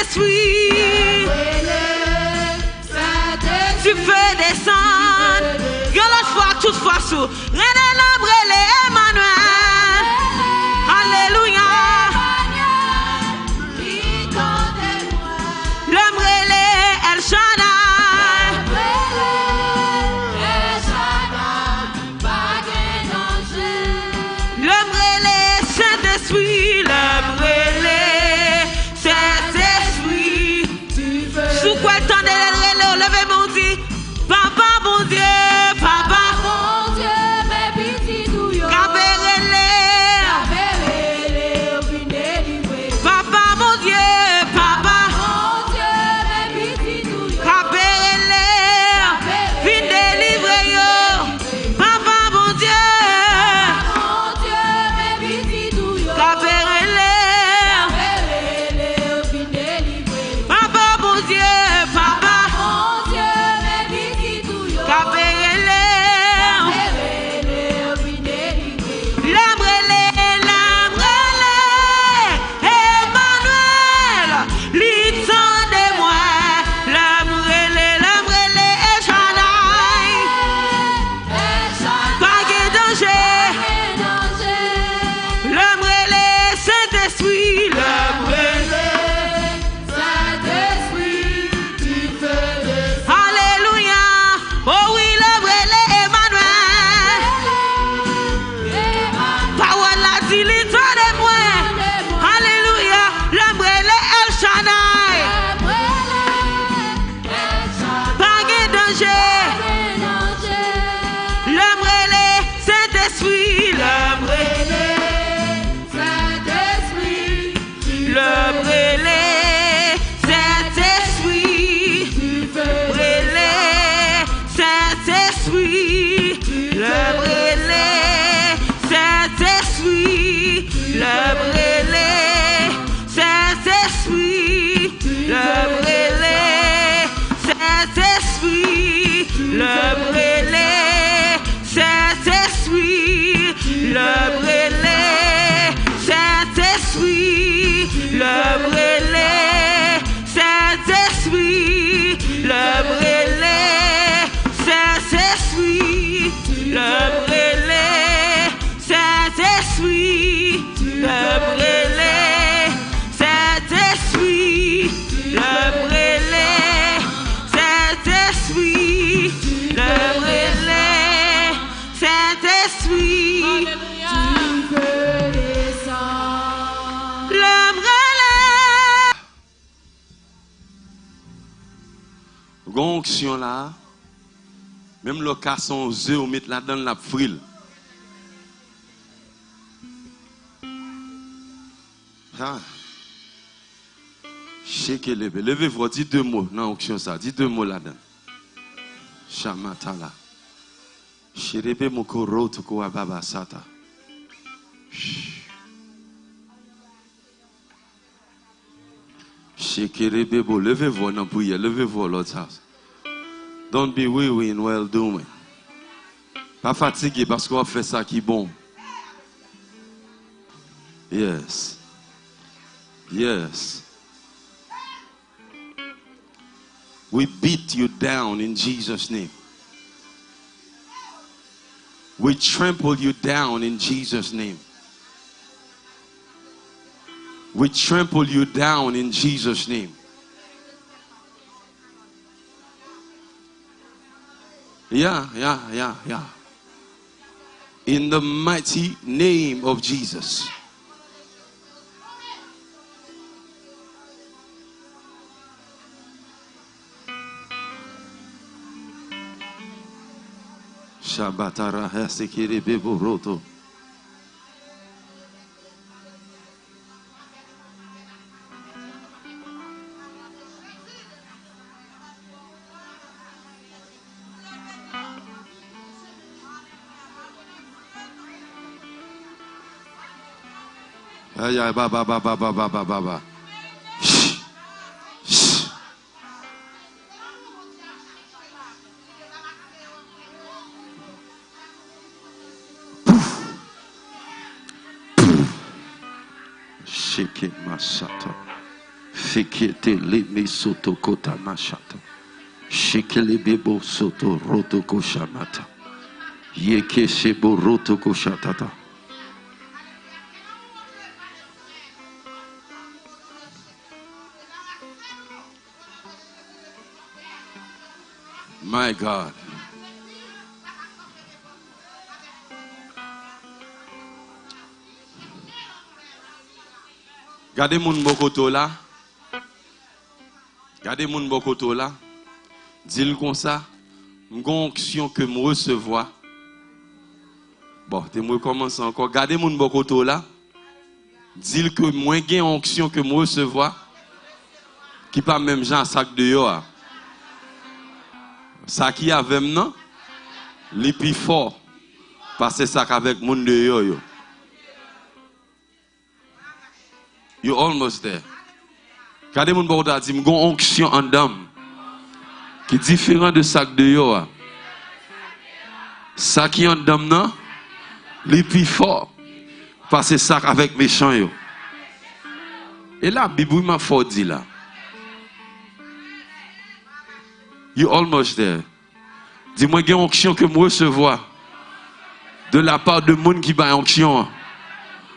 Saint-Esprit, tu fais descendre. Grande foi, toute fois sous. René l'ombre et Emmanuel. Alléluia. L'ombre et El Shaddai. L'ombre et Saint-Esprit. L'ombre et Saint-Esprit. Sous quoi le temps de lever mon Dieu. Papa, mon Dieu, papa. Onction là, même le cas son œuf, on met là dans la frille. Ah. Levez-vous, dites deux mots dans l'onction ça, dites deux mots là-dedans. Shamatala. Shirebe mokoro tukuwa baba sata. Shikirebe, levez-vous dans la prière, levez-vous l'autre house. Don't be weary in well doing. Pas fatigué parce qu'on fait ça qui est bon. Yes. Yes. We beat you down in Jesus' name. We trample you down in Jesus' name. We trample you down in Jesus' name. Yeah. In the mighty name of Jesus. Shabatara hasikiri beboroto. Ay, baba. Fekete leme soto kota mashata. Shekele bebo soto roto koshamata. Yeke shebo roto koshatata. My God. Gardez mon bokoto là. Gardez mon bokoto là. Dis-le comme ça. M'gon onction que me recevoir. Bon, tu me commencer encore. Gardez mon bokoto là. Dis-le que moi gain onction que me recevoir. Qui pas même Jean sac de yo. Ça qui avait maintenant, les plus fort. Parce que ça avec mon de yo. You almost there. Regardez mon bokoto là. Dit m'gon onction en dame. Qui est différent de sac de yo. Ça qui en dame non, les plus fort. Parce que ça avec méchant yo. Et là, Bible m'a fort dit là. You almost there. Dis-moi, il y a une onction que moi recevoir de la part de monde qui va onction.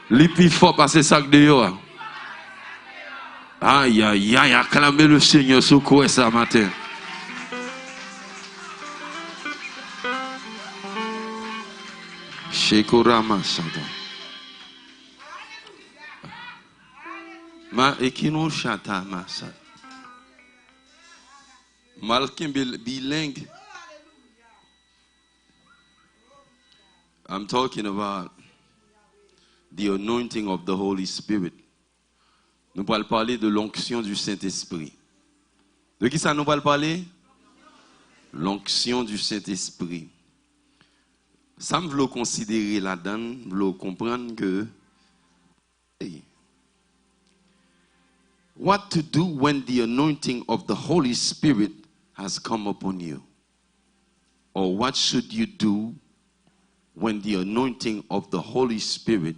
Les plus fort parce que sac de yo. Aïe, aïe, aïe, acclamez le Seigneur, secoue ça matin. Shekorama Santa. Ma ekino chata masa. Malkin bilingue. I'm talking about the anointing of the Holy Spirit. Nous allons parler de l'onction du Saint-Esprit. De qui ça nous va parler? L'onction du Saint-Esprit. Ça me veut considérer là-dedans, veut comprendre que hey, what to do when the anointing of the Holy Spirit has come upon you? Or what should you do when the anointing of the Holy Spirit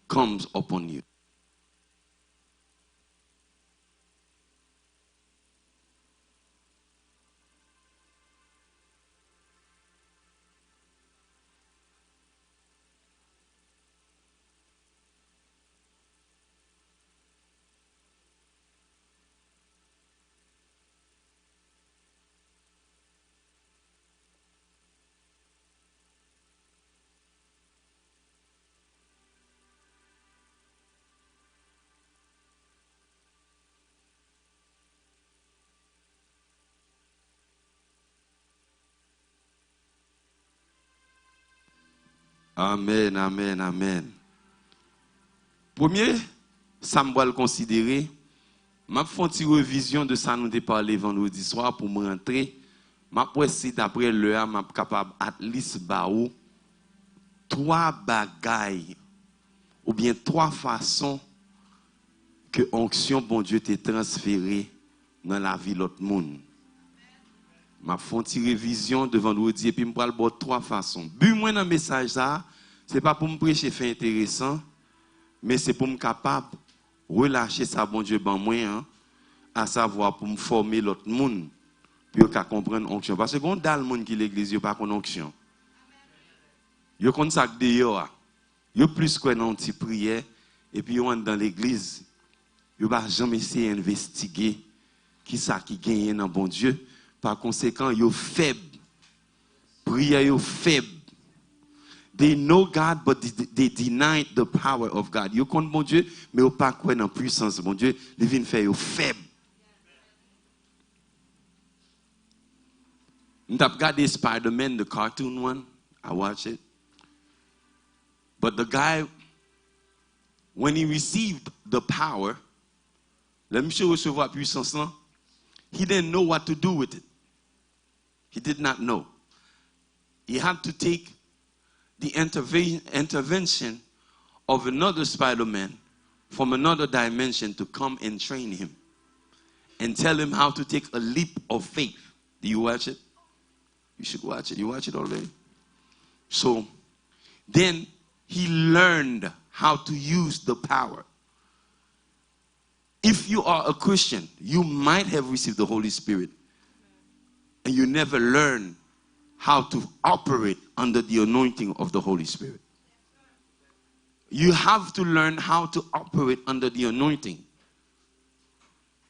comes upon you? Amen, amen, amen. Premier, ça me va le considérer. Je fais une révision de ça nous avons parlé vendredi soir pour me rentrer. Je vais d'après l'heure, je suis capable at least baou 3 bagailles ou bien 3 façons que onction bon Dieu t'est transféré dans la vie de l'autre monde. Je fais une révision de vendredi et puis je vais parler 3 façons. But moi dans le message ça, ce n'est pas pour me prêcher fait intéressant, mais c'est pour me capable relâcher ça bon Dieu ban moi hein, à savoir pour me former l'autre monde pour qu'à comprendre onction parce que quand dans le monde qui l'église yo pas connaît onction. Yo connaît ça de yo. Yo plus quoi dans petite prière et puis yo entre dans l'église. Yo va jamais essayer d'investiguer qui ça qui gagne dans bon Dieu. Par conséquent, yo faible. Prière yo faible. They know God, but they deny the power of God. Yo connaît bon Dieu, mais yo pas quoi dans puissance bon Dieu. Les vinn fait yo faible. M'tap regardé Spider-Man, the cartoon one. I watch it. But the guy, when he received the power, le monsieur recevoir puissance là, he didn't know what to do with it. He did not know. He had to take the intervention of another Spider-Man from another dimension to come and train him and tell him how to take a leap of faith. Do you watch it? You should watch it. You watch it already? So then he learned how to use the power. If you are a Christian, you might have received the Holy Spirit and you never learn how to operate under the anointing of the Holy Spirit. You have to learn how to operate under the anointing.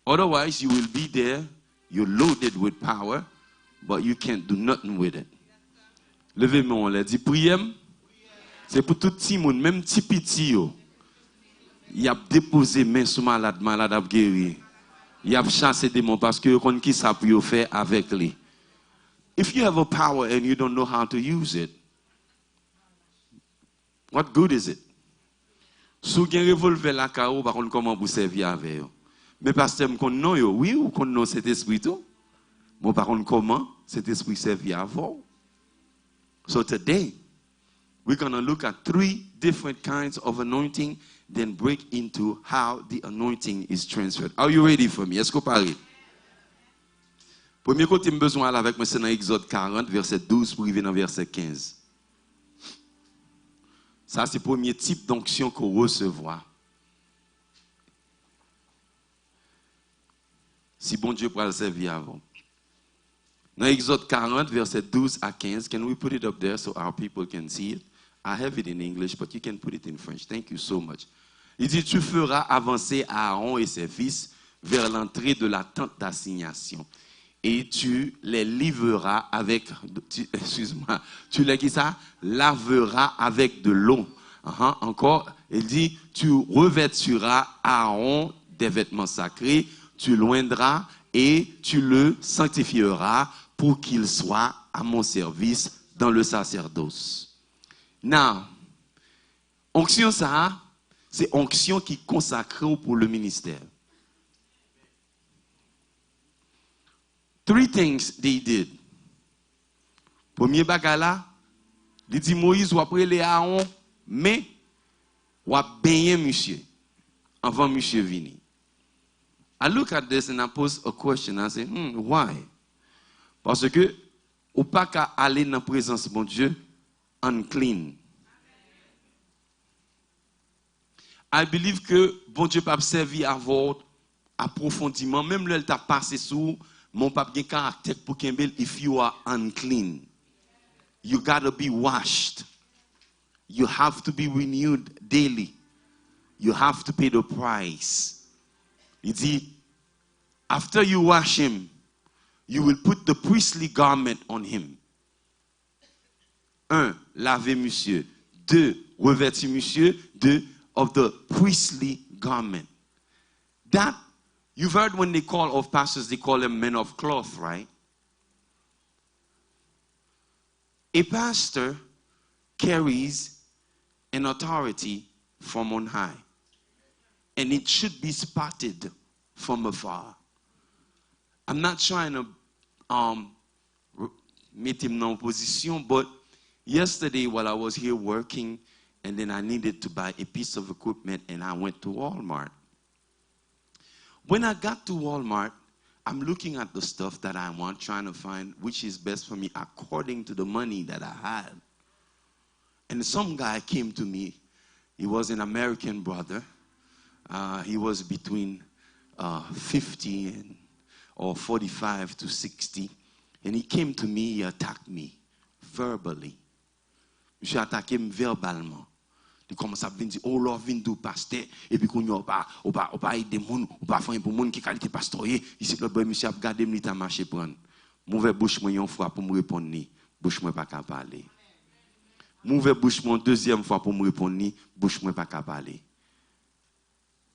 Otherwise, you will be there, you're loaded with power, but you can't do nothing with it. Levez-moi, on l'a dit, priez. C'est pour tout petit monde, même petit petit yo. Il a déposé main sur malade, malade a guéri. Il a chassé démon parce que kon qui ça pour faire avec lui. If you have a power and you don't know how to use it, what good is it? Si vous avez un revolver la kao, par contre, comment vous servir avec eux? Mais pasteur, me connaît non yo, oui ou connaît non cet esprit tout? Bon, par contre, comment cet esprit servir avant? So today, we're going to look at 3 different kinds of anointing, then break into how the anointing is transferred. Are you ready for me? Est-ce que vous parlez? Premier côté, j'ai besoin avec moi, c'est dans Exode 40, verset 12 pour arriver dans verset 15. Ça, c'est le premier type d'onction qu'on recevra. Si bon Dieu peut le servir avant. Dans Exode 40, verset 12 à 15, can we put it up there so our people can see it? I have it in English, but you can put it in French. Thank you so much. Il dit, tu feras avancer Aaron et ses fils vers l'entrée de la tente d'assignation. Et tu les livreras avec, excuse-moi, tu les qui ça? Laveras avec de l'eau. Encore, il dit, tu revêtiras Aaron des vêtements sacrés, tu l'oindras et tu le sanctifieras pour qu'il soit à mon service dans le sacerdoce. Now, onction ça, c'est onction qui consacre pour le ministère. 3 things they did. Premier bagala, il dit Moïse ou après les Aaron, mais ou a baigné monsieur avant monsieur vini. I look at this and I pose a question. I say, why? Parce que ou pas qu'à aller dans la présence de mon Dieu unclean. I believe que bon Dieu peut servir à votre approfondissement, même le t'a passé sous mon pape gen caractère pour kembel if you are unclean. You got to be washed. You have to be renewed daily. You have to pay the price. Il dit, after you wash him, you will put the priestly garment on him. 1. Laver monsieur. 2. Revêtir monsieur. 2. Of the priestly garment. That, you've heard when they call of pastors, they call them men of cloth, right? A pastor carries an authority from on high. And it should be spotted from afar. I'm not trying to meet him in position, but yesterday while I was here working, and then I needed to buy a piece of equipment, and I went to Walmart. When I got to Walmart, I'm looking at the stuff that I want, trying to find which is best for me according to the money that I had. And some guy came to me. He was an American brother. He was between 50 or 45 to 60. And he came to me, he attacked me verbally. Monsieur attaqué verbalement. Il commence à dire, oh Lord, viens du pasteur, et puis qu'on n'a pas aider moun, ou pas faire pour moun qui qualité pastoyer, ici le boy monsieur a regardé me ta marché prendre. Mauvais bouche moi une fois pour me répondre ni, bouche moi pas capable parler. Mauvais bouche moi deuxième fois pour me répondre ni, bouche moi pas capable parler.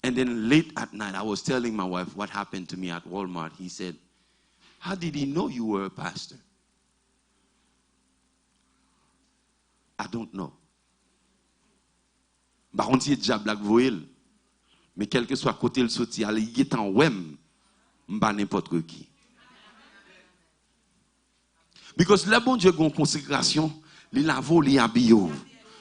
And then late at night I was telling my wife what happened to me at Walmart. He said, "How did he know you were a pastor?" I don't know. Par contre, il est déjà blague voyel. Mais quel que soit côté le sorti, il est en wem, m'ba n'importe qui. Because le bon Dieu a une consécration, il a volé à bio.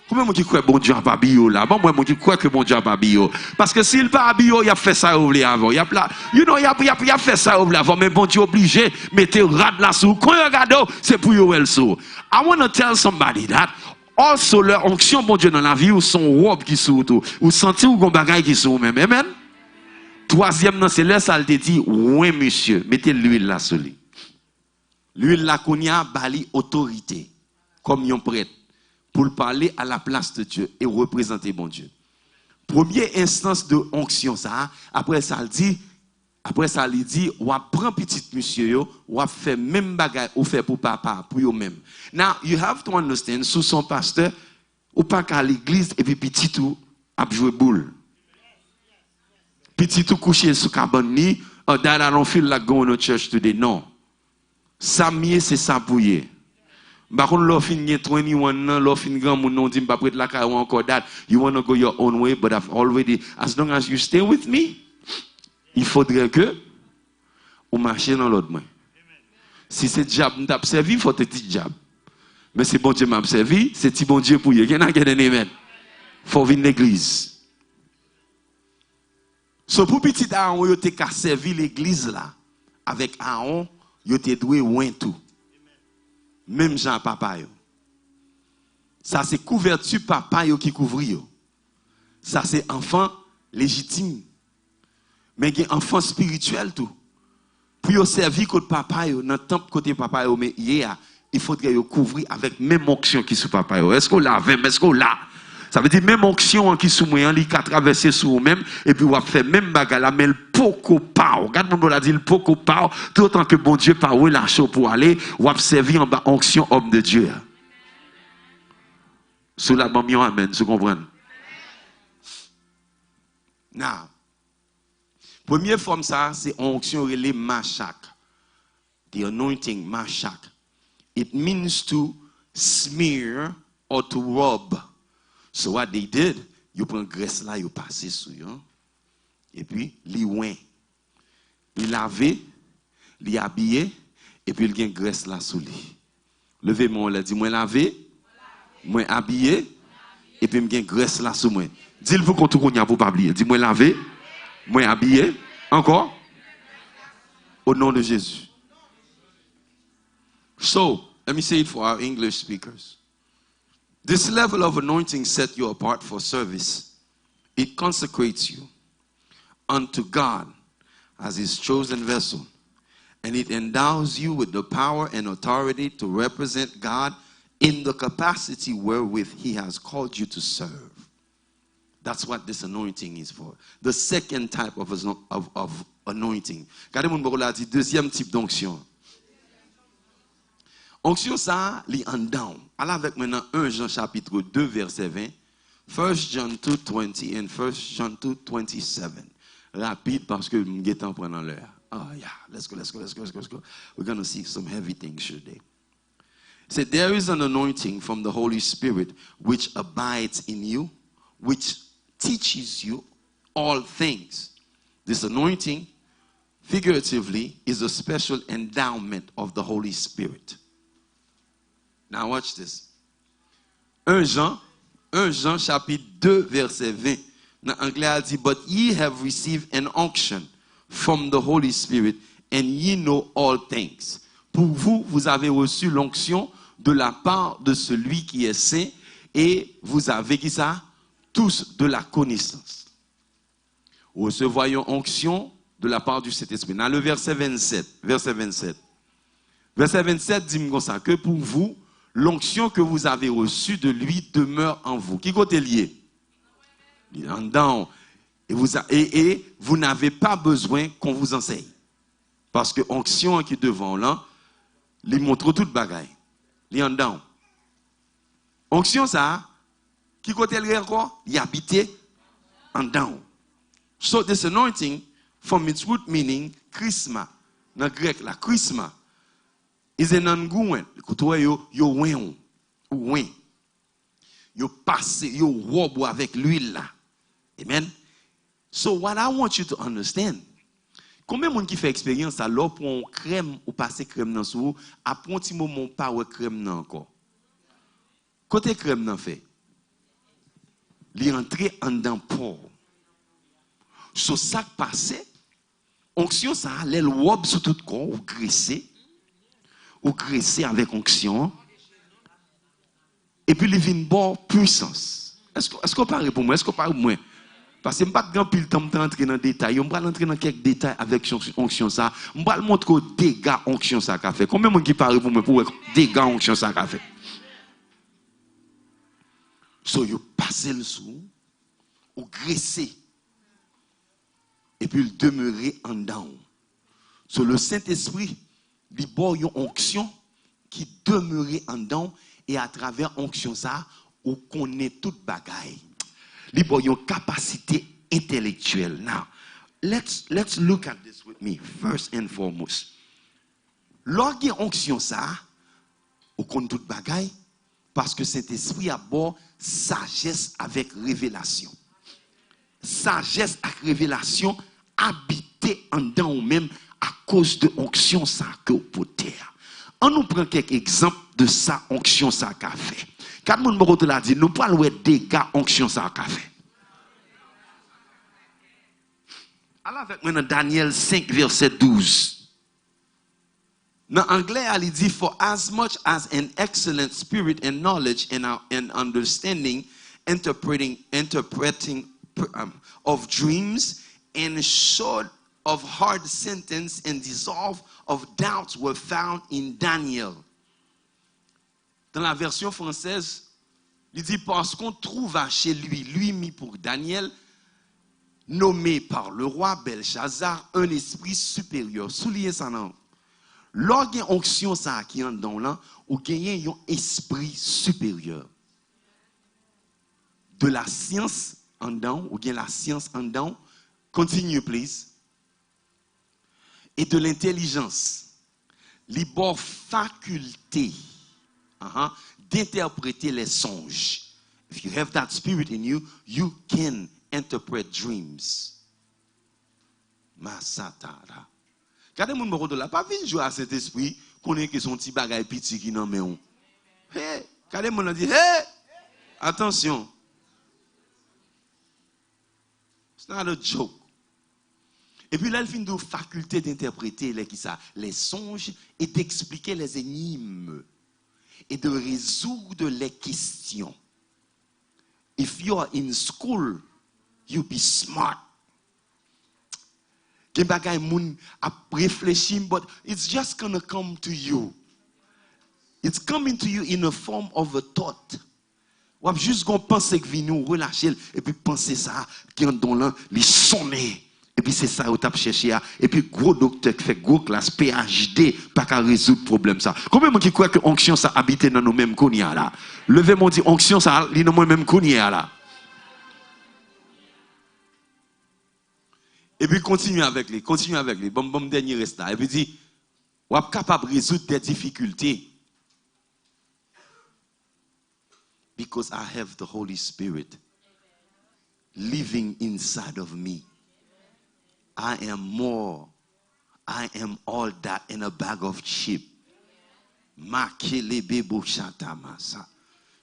Comment on dit que bon Dieu a pas bio là? Bon, moi, on dit quoi que bon Dieu a pas bio? Parce que s'il pas bio, il a fait ça au avant. Il a fait ça au avant, mais bon Dieu obligé, mettez rad là sous. Quand il regarde, c'est pour yo el sous. I want to tell somebody that also leur onction bon Dieu dans la vie ou son robe qui sous tout, ou sentir ou gon bagay qui sous même. Amen. Troisième, c'est là, ça te dit, oui, monsieur, mettez l'huile là sur lui. L'huile là qu'on y a, bali autorité, comme un prêtre, pour parler à la place de Dieu et représenter bon Dieu. Première instance de onction, ça, après ça, il dit, ou prend petit monsieur, ou fait même bagay, ou fait pour papa, pour eux-mêmes. Now, you have to understand, sous son pasteur, ou pas qu'à l'église, et puis petit tout, a joué boule. Petit tout couché sous cabane, oh, that I don't feel like going to church today. Non. Ça mieux, c'est ça pour y. Par contre, l'offre fin 21, l'offre fin grand moun non dit pas prête la ka ou encore that. You want to go your own way, but I've already, as long as you stay with me, il faudrait que ou marcher dans l'autre main. Si c'est diable m't'a servi, il faut te petit diable. Mais c'est bon Dieu m'a servi, c'est petit bon Dieu pour y. Qui n'a qu'un amen. Faut venir l'église. So pour petit Aaron, yo te ka servi l'église là avec Aaron, yo te doué ouin tout. Même Jean papa yo. Ça c'est couverture papa yo qui couvre yo. Ça c'est enfant légitime. Mais il y a enfant spirituel tout. Pour yo servir côté papa yo, dans temple côté papa yo, mais il faudrait yo couvrir avec même onction qui sous papa yo. Est-ce qu'on l'a avec, est-ce qu'on l'a? Ça veut dire même onction qui sous moi, il a traversé sur vous-même et puis on va faire même bagarre mais le poko pao. Regarde mon l'a dit le poko pao, tout autant que bon Dieu pas relâché pour aller, ou servir en bas onction homme de Dieu. Sous la bamion amen, vous comprenez? Now, première forme ça, c'est onction relé machak. The anointing machak. It means to smear or to rub. So what they did, you prend graisse là, you passe sur yo. Et puis, li ouin. Li lavé, li habillé, et puis il gen graisse là sous lui. Levez-moi, là, dit moi lavé, moi habillé, et puis il gen graisse là sous moi. Dis-le pour qu'on y a pour pas oublier. Dis moi lavé, moi habillé, encore, au nom de Jésus. So, let me say it for our English speakers. This level of anointing sets you apart for service. It consecrates you unto God as his chosen vessel. And it endows you with the power and authority to represent God in the capacity wherewith he has called you to serve. That's what this anointing is for. The second type of anointing. Regardez mon bord là, dit deuxième type d'onction. Onction ça, li en down. Allez avec maintenant 1 Jean chapitre 2 verset 20. 1 John 2:20 and 1 John 2:27. Rapide parce que nous sommes prenant l'heure. Oh yeah, let's go. We're going to see some heavy things today. It said, there is an anointing from the Holy Spirit which abides in you, which teaches you all things. This anointing, figuratively, is a special endowment of the Holy Spirit. Now watch this. 1 Jean chapitre 2 verset 20. Dans anglais, il dit, but ye have received an unction from the Holy Spirit, and ye know all things. Pour vous, vous avez reçu l'onction de la part de celui qui est saint, et vous avez qui ça? Tous de la connaissance. Recevoyons onction de la part du Saint-Esprit. Dans le verset 27. Verset 27 dit comme ça, que pour vous, l'onction que vous avez reçue de lui demeure en vous. Qui côté lié? En dedans. Et vous n'avez pas besoin qu'on vous enseigne. Parce que onction qui est devant là, il montre toute bagaille. Il est en dedans. Onction ça, qui côté lié encore? Il habite en dedans. So this anointing, from its root meaning, chrisma, dans le grec, la chrisma, is an ongoing. Yo win. Yo passe, yo robe avec l'huile là. Amen. So what I want you to understand, combien de monde qui fait expérience alors pour une crème ou passer crème dans sou, après un petit moment pas ouais crème dans encore. Côté crème dans fait. Li entrer en dedans pour. So ça passé, onction ça l'aile robe sur tout corps ou graisser avec onction. Et puis, il vient bon puissance. Est-ce qu'on parle pour moi? Est-ce qu'on parle pour moi? Parce que je ne vais pas grand pile temps entrer dans le détail. On va entrer dans quelques détails avec onction ça. On va montrer des dégâts onction ça qu'a fait. Combien de monde qui parle pour me pour dégâts onction ça qu'a fait? So you passez le sou, ou graisser, et puis il demeurer en dedans. So le Saint-Esprit, il boit une onction qui demeurait en dedans, et à travers onction ça, on connaît toute bagaille. Il boit une capacité intellectuelle. Now, let's look at this with me, first and foremost. Lorsqu'il y a onction ça, on connaît toute bagaille, parce que Saint-Esprit a bon sagesse avec révélation. Sagesse avec révélation habité en dedans ou même à cause de onction ça que pour terre. On nous prend quelques exemples de ça onction ça qu'a fait. Quand mon morote l'a dit, nous parlons de dégâts onction ça qu'a fait. Alors avec moi dans Daniel 5 verset 12. Dans anglais, il dit, for as much as an excellent spirit and knowledge and understanding, interpreting of dreams, and short of hard sentence and dissolve of doubts were found in Daniel. Dans la version française, il dit, parce qu'on trouva chez lui mis pour Daniel, nommé par le roi Belshazzar, un esprit supérieur. Soulignez ça non. Lorsqu'il y a une onction ça qui est dans là, ou qu'il y a un esprit supérieur. De la science en dedans, ou bien la science en dedans, continue please. Et de l'intelligence, les bonnes facultés d'interpréter les songes. If you have that spirit in you, you can interpret dreams. Masatara. Quand les gens de la pas venir jouer à cet esprit, connaît que son petit bagage petit qui n'en met on. Hey, quand les gens dit hey, attention. It's not a joke. Et puis là, il finit de faculté d'interpréter les songes et d'expliquer les énigmes et de résoudre les questions. If you are in school, you be smart. Gen bagay moun ap réfléchir, but it's just gonna come to you. It's coming to you in a form of a thought. Ou ap juste gon penser que vini ou relâcher et puis penser ça qui en don là, li sonner. Et puis c'est ça ou t'a cherché et puis gros docteur qui fait gros classe PhD pas qu'à résoudre problème ça. Combien de gens qui croient que onction ça habite dans nous mêmes qu'on y a là. Levez mon dit onction ça li dans nous mêmes qu'on y a là. Et puis continue avec lui. Bon, dernier reste là. Et puis dit, vous êtes capable de résoudre des difficultés. Because I have the Holy Spirit living inside of me. I am all that in a bag of sheep. Makelebe boshata masa.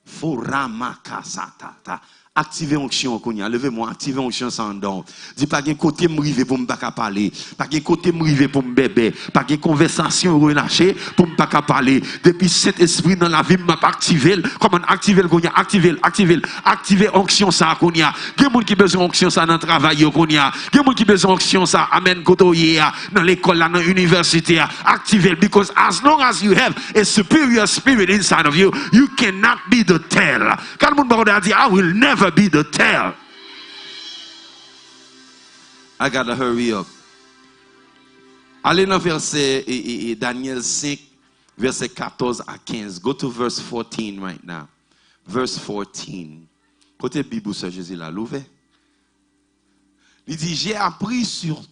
Forama kasata. Activez onction konya, levez-moi, activez onction sans don. Dis pas qu'un côté m'rivé pour me pas parler, pas qu'un côté m'rivé pour me bébé, pas qu'une conversation relâchée pour me pas parler. Depuis cet esprit dans la vie m'a activé, comment activer konya, activer onction ça konya. Gen moun qui besoin onction ça dans travail konya. Gen moun qui besoin onction ça amen kotoye dans l'école là, dans l'université, activer because as long as you have a superior spirit inside of you, you cannot be the tail. Quand moun ba dit I will never be the tail. I gotta hurry up. Allez dans verset Daniel 5, verset 14 à 15. Go to verse 14 right now. Verse 14. Côté Bible, ça Jésus l'a l'ouvert. Il dit, j'ai appris sur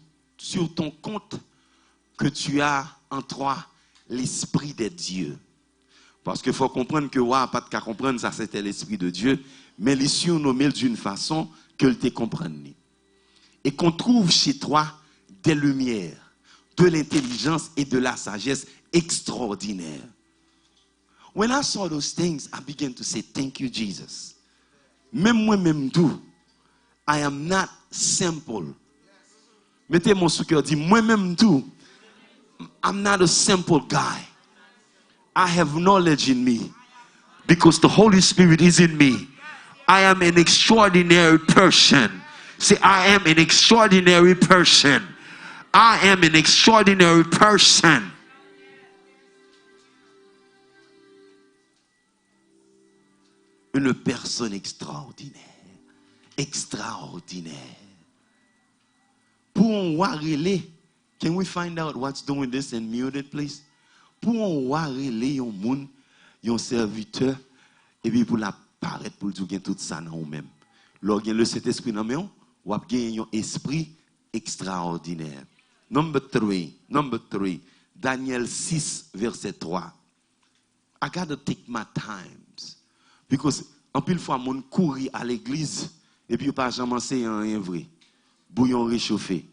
ton compte que tu as en toi l'esprit de Dieu. Parce qu'il faut comprendre que pas de comprendre ça c'était l'esprit de Dieu, mais il est surnommé d'une façon que le te comprenne. Et qu'on trouve chez toi des lumières, de l'intelligence et de la sagesse extraordinaire. When I saw those things, I began to say, thank you, Jesus. Même moi-même tout, I am not simple. Mettez mon sous cœur, dit moi-même tout, I'm not a simple guy. I have knowledge in me because the Holy Spirit is in me. I am an extraordinary person. Say, I am an extraordinary person. I am an extraordinary person. Une personne extraordinaire. Extraordinaire. Pour on voir relais, can we find out what's doing this and mute it, please? Pour on voir relais yon moun, yon serviteur, et puis pour la paraître pour dire tout ça dans vous-même. Lorsque le Saint-Esprit dans vous, ou a un esprit extraordinaire. Number 3, Daniel 6, verset 3. I gotta take my times. Because en pile fois, mon courir à l'église, et puis pas jamais enseigner rien vrai. Bouillon réchauffé.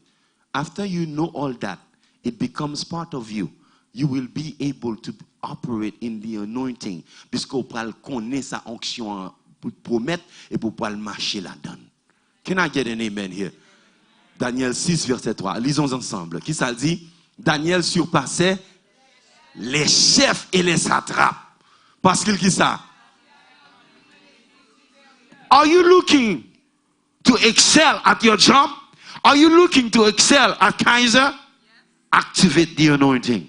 After you know all that, it becomes part of you. You will be able to operate in the anointing. Puisque vous pouvez connaître sa onction pour promettre et pour pouvoir marcher là-dedans. Can I get an amen here? Daniel 6, verset 3. Lisons ensemble. Qui ça dit? Daniel surpassait les chefs et les satrapes. Parce qu'il qui ça? Are you looking to excel at your job? Are you looking to excel at Kaiser? Activate the anointing.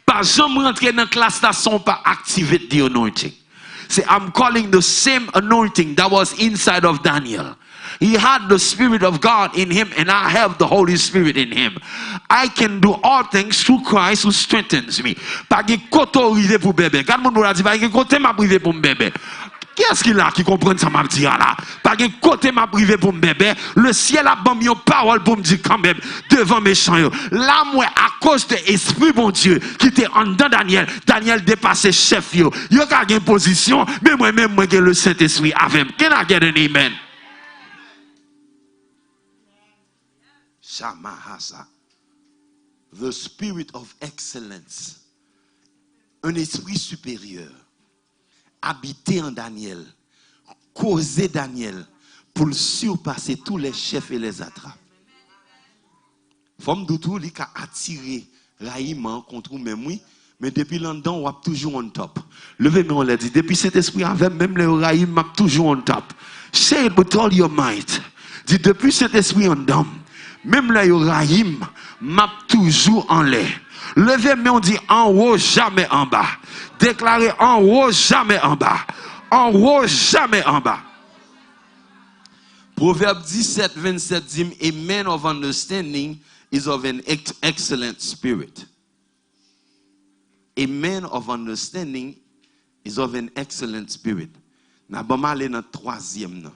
Pas jamais rentrer dans la classe là sans pas activate the anointing. Say, I'm calling the same anointing that was inside of Daniel. He had the Spirit of God in him, and I have the Holy Spirit in him. I can do all things through Christ who strengthens me. Pas de côté privé pour bébé. Quand mon a dit pas de côté m'a privé pour bébé. Qui est-ce qu'il a qui comprend ça m'a dit là? Pas de côté m'a privé pour bébé. Le ciel a bon une parole pour me dire quand même devant méchant yo. Là moi à cause de l'esprit bon Dieu qui était en dedans Daniel dépassait chef yo. Yo ka gen position, mais moi même moi que le Saint-Esprit avec. Can I get an amen? Shamahasa. The spirit of excellence. Un esprit supérieur. Habiter en Daniel. Causer Daniel. Pour surpasser tous les chefs et les attrapes. Femme doutou, il a attiré raïment contre nous-mêmes, oui. Mais depuis longtemps, on est toujours on top. Levez-moi, on l'a dit. Depuis cet esprit, avec même le raïm, on est toujours on top. Say it with all your might. Dit, depuis cet esprit en dedans, même là, yo raïm, m'a toujours en l'air. Levez-moi, on dit en haut, jamais en bas. Déclarez en haut, jamais en bas. En haut, jamais en bas. Proverbe 17, 27 dit, a man of understanding is of an excellent spirit. A man of understanding is of an excellent spirit. Now, bon, aller dans troisième.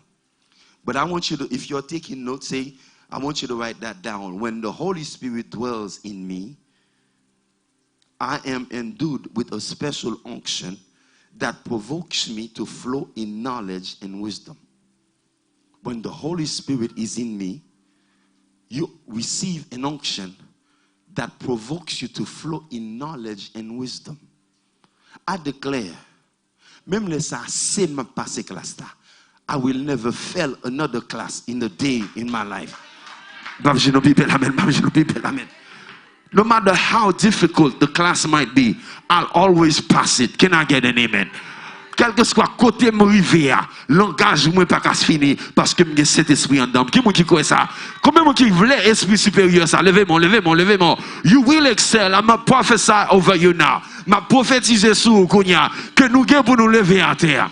But I want you to, if you're taking notes, say, I want you to write that down. When the Holy Spirit dwells in me, I am endued with a special unction that provokes me to flow in knowledge and wisdom. When the Holy Spirit is in me, you receive an unction that provokes you to flow in knowledge and wisdom. I declare, même les ça c'est ma passé classe là, I will never fail another class in a day in my life. No matter how difficult the class might be, I'll always pass it. Can I get an amen? Quel que soit côté m'arrivé, l'engagement pas qu'à se finir parce que j'ai cet esprit en dedans. Qui moi qui croit ça? Combien moi qui voulait esprit supérieur ça? Levez-moi. You will excel. I'm a prophesy over you now. M'a prophétiser sur vous que nous gagnons pour nous lever à terre.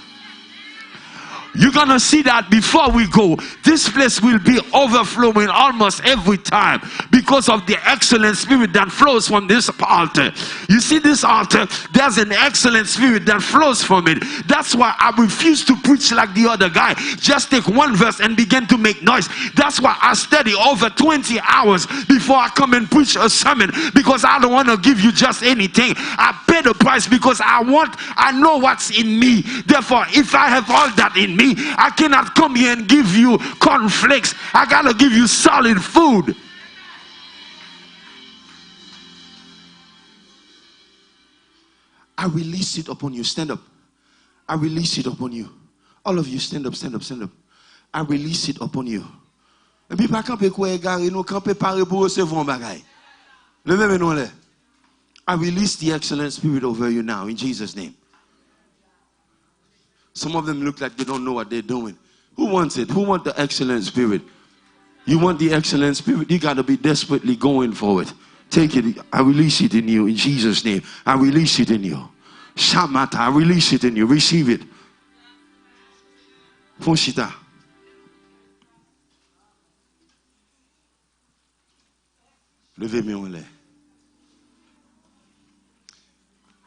You're going to see that before we go, this place will be overflowing almost every time because of the excellent spirit that flows from this altar. You see this altar, there's an excellent spirit that flows from it. That's why I refuse to preach like the other guy. Just take one verse and begin to make noise. That's why I study over 20 hours before I come and preach a sermon, because I don't want to give you just anything. I pay the price because I know what's in me. Therefore, if I have all that in me, I cannot come here and give you cornflakes. I gotta give you solid food. I release it upon you. Stand up. I release it upon you. All of you, stand up. I release it upon you. Et puis pas camper quoi égaré, nous camper paré pour recevoir un bagage. Levez-moi là. I release the excellent spirit over you now in Jesus' name. Some of them look like they don't know what they're doing. Who wants it? Who wants the excellent spirit? You want the excellent spirit? You got to be desperately going for it. Take it. I release it in you in Jesus' name. I release it in you. Shamata, I release it in you. Receive it. Fonchita. Levez-moi en l'air.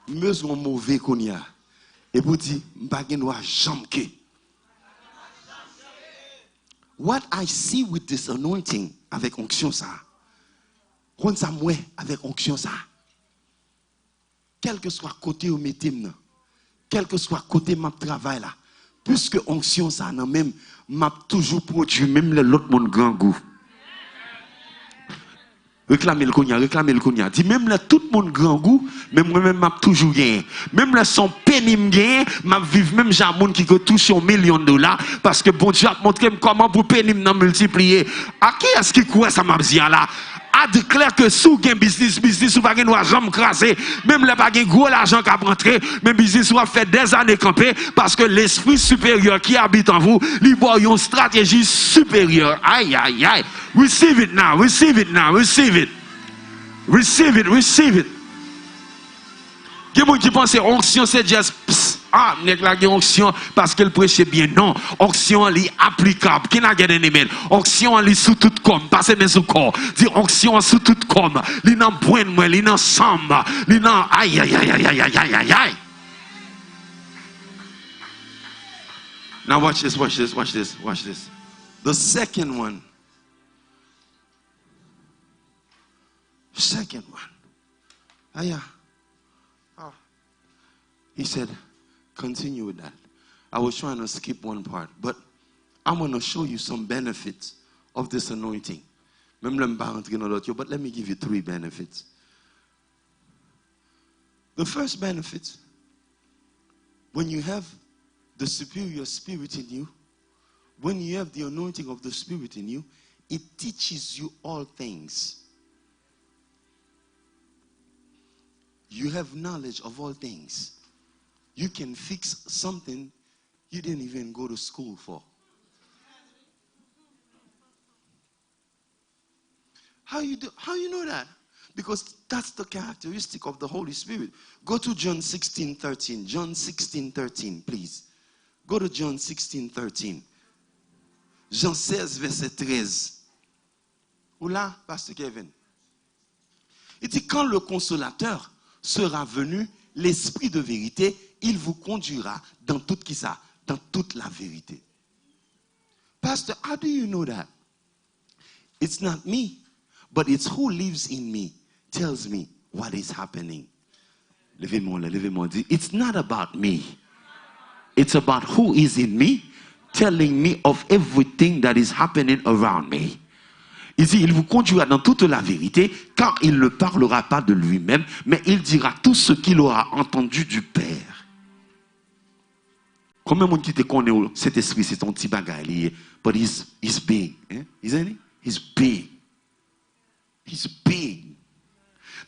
Je suis mauvais qu'on y a. Et vous dites, je ne vais jamais. What I see with this anointing, avec onction ça, quand ça mouait avec onction ça, quel que soit côté où mettez, quel que soit côté ma travail là, puisque onction ça, non même, m'a toujours produit même l'autre monde grand goût. Réclamez le cognac. Dis même là tout le monde grand goût, même moi-même m'a toujours gagné. Même là son pénible gagné, m'a vivre même j'ai un monde qui touche $1 million parce que bon Dieu a montré comment pour pénible n'a multiplier. À qui est-ce qui croit ça m'a dit là? A déclare que sous gain business ou pas gain jamais craser, même là pas gain gros l'argent qui a rentré, mais business ou a fait des années camper parce que l'esprit supérieur qui habite en vous, il voit une stratégie supérieure. Aïe aïe aïe. Receive it now, receive it now, receive it. Receive it, receive it. Il y a des gens qui pensent que onction c'est juste ah, nèg la onction parce qu'elle prêche bien. Non, onction est applicable. Qui n'a gagné email? Onction est sous tout comme, passez mes sous corps. Dit onction sous tout comme. Li nan point moi, li nan samba, li nan aïe aïe aïe aïe aïe aïe aïe aïe. Now watch this, watch this, watch this, watch this. The second one. Second one. Aya. Oh. He said, continue with that. I was trying to skip one part, but I'm going to show you some benefits of this anointing. But let me give you 3 benefits. The first benefit, when you have the superior spirit in you, when you have the anointing of the spirit in you, it teaches you all things. You have knowledge of all things. You can fix something you didn't even go to school for. How you know that? Because that's the characteristic of the Holy Spirit. Go to John 16:13. John 16:13, please. Go to John 16:13. Jean 16, verset 13. Oula, Pasteur Kevin. Il dit, quand le consolateur sera venu, l'esprit de vérité, il vous conduira dans toute qui ça? Dans toute la vérité. Pastor, how do you know that? It's not me, but it's who lives in me tells me what is happening. Levez-moi, dit, it's not about me. It's about who is in me telling me of everything that is happening around me. Il dit, il vous conduira dans toute la vérité, car il ne parlera pas de lui-même, mais il dira tout ce qu'il aura entendu du Père. Combien de monde qui te connaît, cet esprit, c'est ton petit bagage, but he's big, isn't he? He's big. He's big.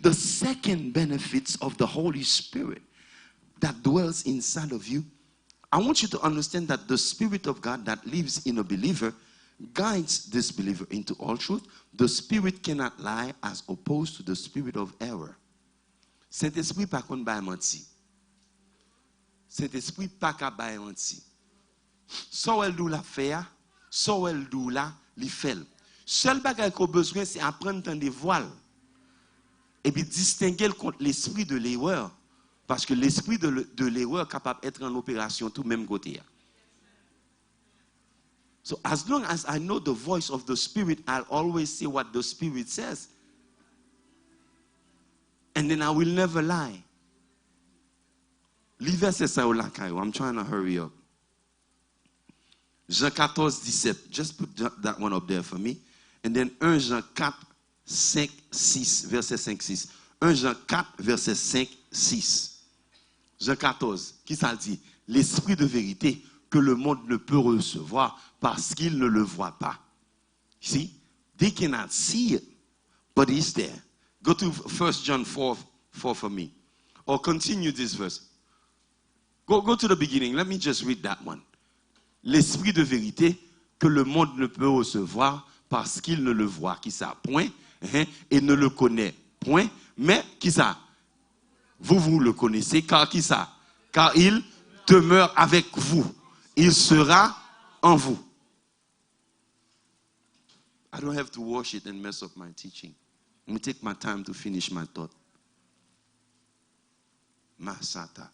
The second benefits of the Holy Spirit that dwells inside of you, I want you to understand that the Spirit of God that lives in a believer guides this believer into all truth. The Spirit cannot lie as opposed to the spirit of error. Saint-Esprit pas kon bay menti. Saint-Esprit pas ka bay menti. So elle dou la faire, so elle dou la li fait. Seul bagay qu'on besoin c'est apprendre dans des voiles. Et puis distinguer contre l'esprit de l'erreur. Parce que l'esprit de l'erreur est capable d'être en opération tout même côté. So as long as I know the voice of the Spirit, I'll always say what the Spirit says. And then I will never lie. I'm trying to hurry up. Jean 14:17. Just put that one up there for me. And then 1 Jean 4, 5, 6, verset 5, 6. 1 Jean 4, verset 5, 6. Jean 14, qui ça dit? L'esprit de vérité que le monde ne peut recevoir parce qu'il ne le voit pas. See? They cannot see it, but it's there. Go to 1 John 4 for me. Or continue this verse. Go to the beginning. Let me just read that one. l'esprit de vérité que le monde ne peut recevoir parce qu'il ne le voit, qui ça, point, et ne le connaît, point, mais qui ça, vous le connaissez, car qui ça, car il demeure avec vous, il sera en vous. I don't have to wash it and mess up my teaching. Let me take my time to finish my thought. Masata,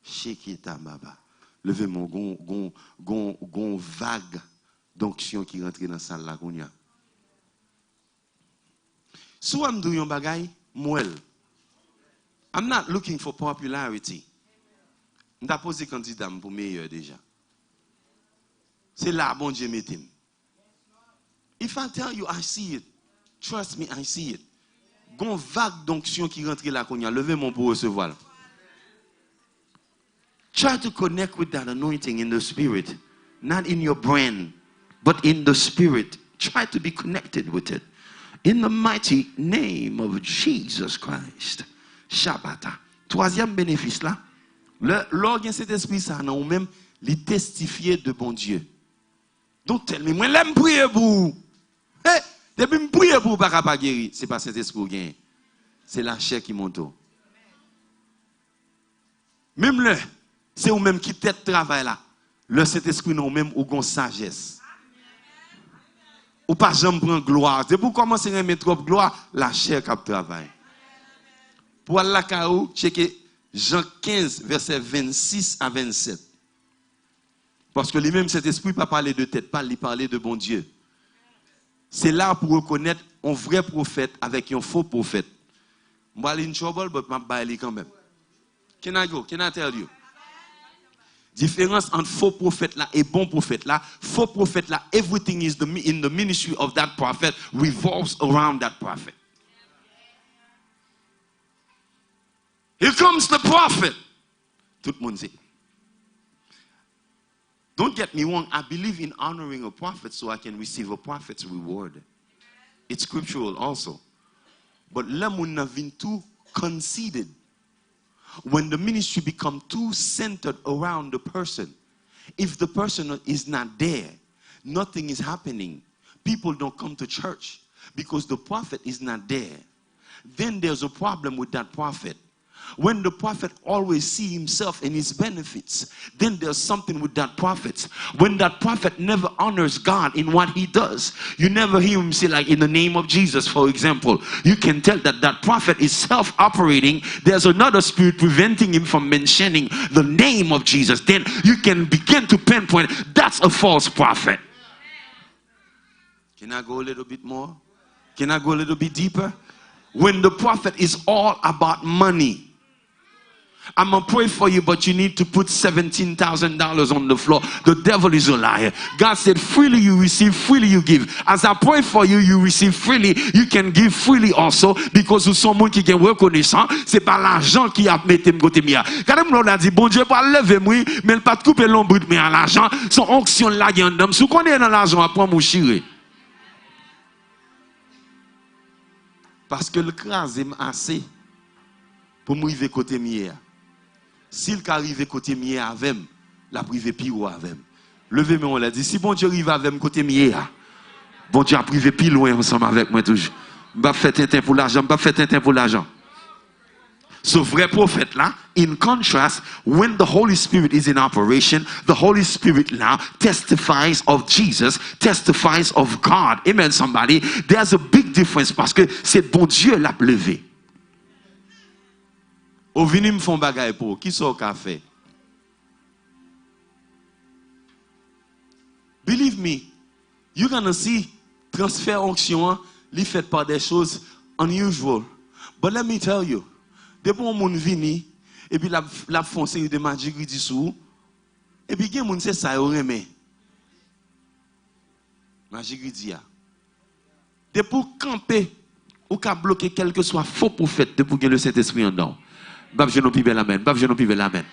Shekita Baba. Levez mon gon vague d'onction qui rentre dans la salle là. So I'm doing bagay, mouel. I'm not looking for popularity. Je suis posé candidat pour meilleur déjà. C'est là, bon Dieu mettez. If I tell you I see it, trust me, I see it. Gon vague d'onction qui rentre là, levez mon pour recevoir. Try to connect with that anointing in the spirit, not in your brain, but in the spirit. Try to be connected with it. In the mighty name of Jesus Christ. Shabbata. Troisième bénéfice là, l'organe cet esprit ça non même les testifier de bon Dieu. Donc tellement moi l'aime prier pour. Depuis me prier pour pas guérir, c'est pas cet esprit gain. C'est la chair qui monte. Même le c'est ou même qui tête travail là. Le Saint-Esprit non même ou gon sagesse. Ou pas jamais prendre gloire. C'est pour commencer à mettre trop gloire, la chair qui travaille. Pour Allah kaou, checker Jean 15 verset 26 à 27. Parce que lui-même cet esprit pas parler de tête, pas lui parler de bon Dieu. C'est là pour reconnaître un vrai prophète avec un faux prophète. Moi in trouble but m'a bailler quand même. Can I go? Can I tell you? Différence entre faux prophète là et bon prophète là. Faux prophète là, everything is in the ministry of that prophet revolves around that prophet. Here comes the prophet. Tout le monde sait. Don't get me wrong, I believe in honoring a prophet so I can receive a prophet's reward. It's scriptural also. But l'homme n'a vin too conceited. When the ministry become too centered around the person, if the person is not there, nothing is happening. People don't come to church because the prophet is not there. Then there's a problem with that prophet. When the prophet always sees himself and his benefits, then there's something with that prophet. When that prophet never honors God in what he does, you never hear him say like in the name of Jesus, for example. You can tell that that prophet is self-operating. There's another spirit preventing him from mentioning the name of Jesus. Then you can begin to pinpoint that's a false prophet. Can I go a little bit more? Can I go a little bit deeper? When the prophet is all about money, I'm going to pray for you, but you need to put $17,000 on the floor. The devil is a liar. God said, freely you receive, freely you give. As I pray for you, you receive freely. You can give freely also, because vous sont monde qui est reconnaissant. C'est pas l'argent qui a mis côté mia. Quand on a dit, bon Dieu, pas lever moi, mais pas de couper l'ombre de à l'argent. Son onction là, il y a un homme. Si on est dans l'argent, après, mon chiré. Parce que le crase est assez pour m'arriver côté mia. S'il arrive côté mié avec, la privé pire avec. Levez-moi, on l'a dit. Si bon Dieu arrive avec côté mié, bon Dieu a privé pire loin ensemble avec moi toujours. Pas fait tintin pour l'argent, pas fait tintin pour l'argent. Ce vrai prophète là, in contrast, when the Holy Spirit is in operation, the Holy Spirit now testifies of Jesus, testifies of God. Amen, somebody. There's a big difference parce que c'est bon Dieu l'a levé. Ou vini me font bagay pour qui sont café. Believe me, you're gonna see transfert onction li fait par des choses unusual. But let me tell you, depuis on moun vini et puis la font série de magie qui dit sous et puis gen moun c'est ça yo remè. Magie qui dit ya. De pour camper ou ka bloquer quel que soit faux prophète de pour que le Saint-Esprit en dedans. Bab je non pivel amen. Bab je non pivel amen.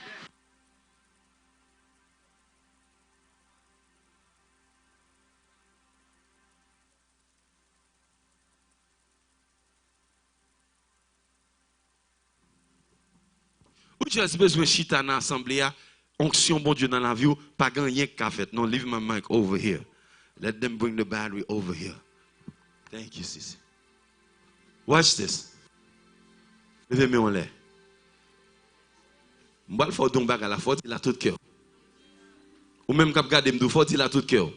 Ou just besoin chita dans l'assemblée, onction bon Dieu dans la vie, pas gagner qu'à fait. Non, leave my mic over here. Let them bring the battery over here. Thank you, sis. Watch this. Levez-moi en l'air. Je vais faire donc à la faute, il a tout cœur. Ou même quand regarder me faute, il a tout cœur.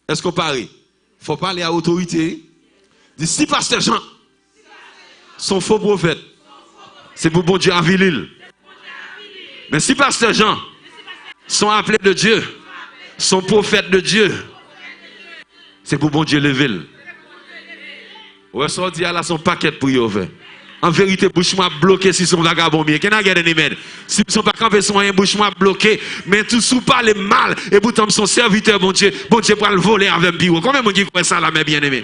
Est-ce qu'on parle? Il faut parler à l'autorité. Dit si pasteur Jean sont faux prophètes, c'est pour bon Dieu à Vilil. Mais si pasteur Jean sont appelés de Dieu, sont prophètes de Dieu, c'est pour bon Dieu lever. Ou est-ce qu'on dit à la son paquet pour y ouvrir? En vérité, bouche moi bloqué si son vagabond bien. Qu'est-ce que si son pas campé son rien, bouche moi bloqué, mais tout sous pas le mal et pourtant son serviteur bon Dieu pour le voler avec bureau. Combien de monde qui croit ça là mes bien-aimés?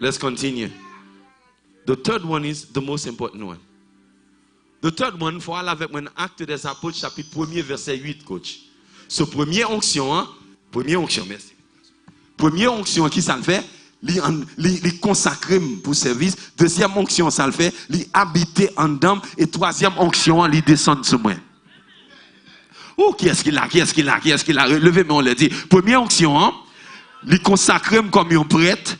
Let's continue. The third one is the most important one. The third one, il faut aller avec mon Acte des Apôtres, chapitre 1er, verset 8, coach. Ce premier onction, merci. Première onction, qui ça le fait? Il consacré pour service. Deuxième onction, ça le fait. Il habiter en dame. Et troisième onction, il descend sur moi. Oh, qui est-ce qu'il a? Levez-moi, on l'a dit. Première onction, il consacré comme un prêtre.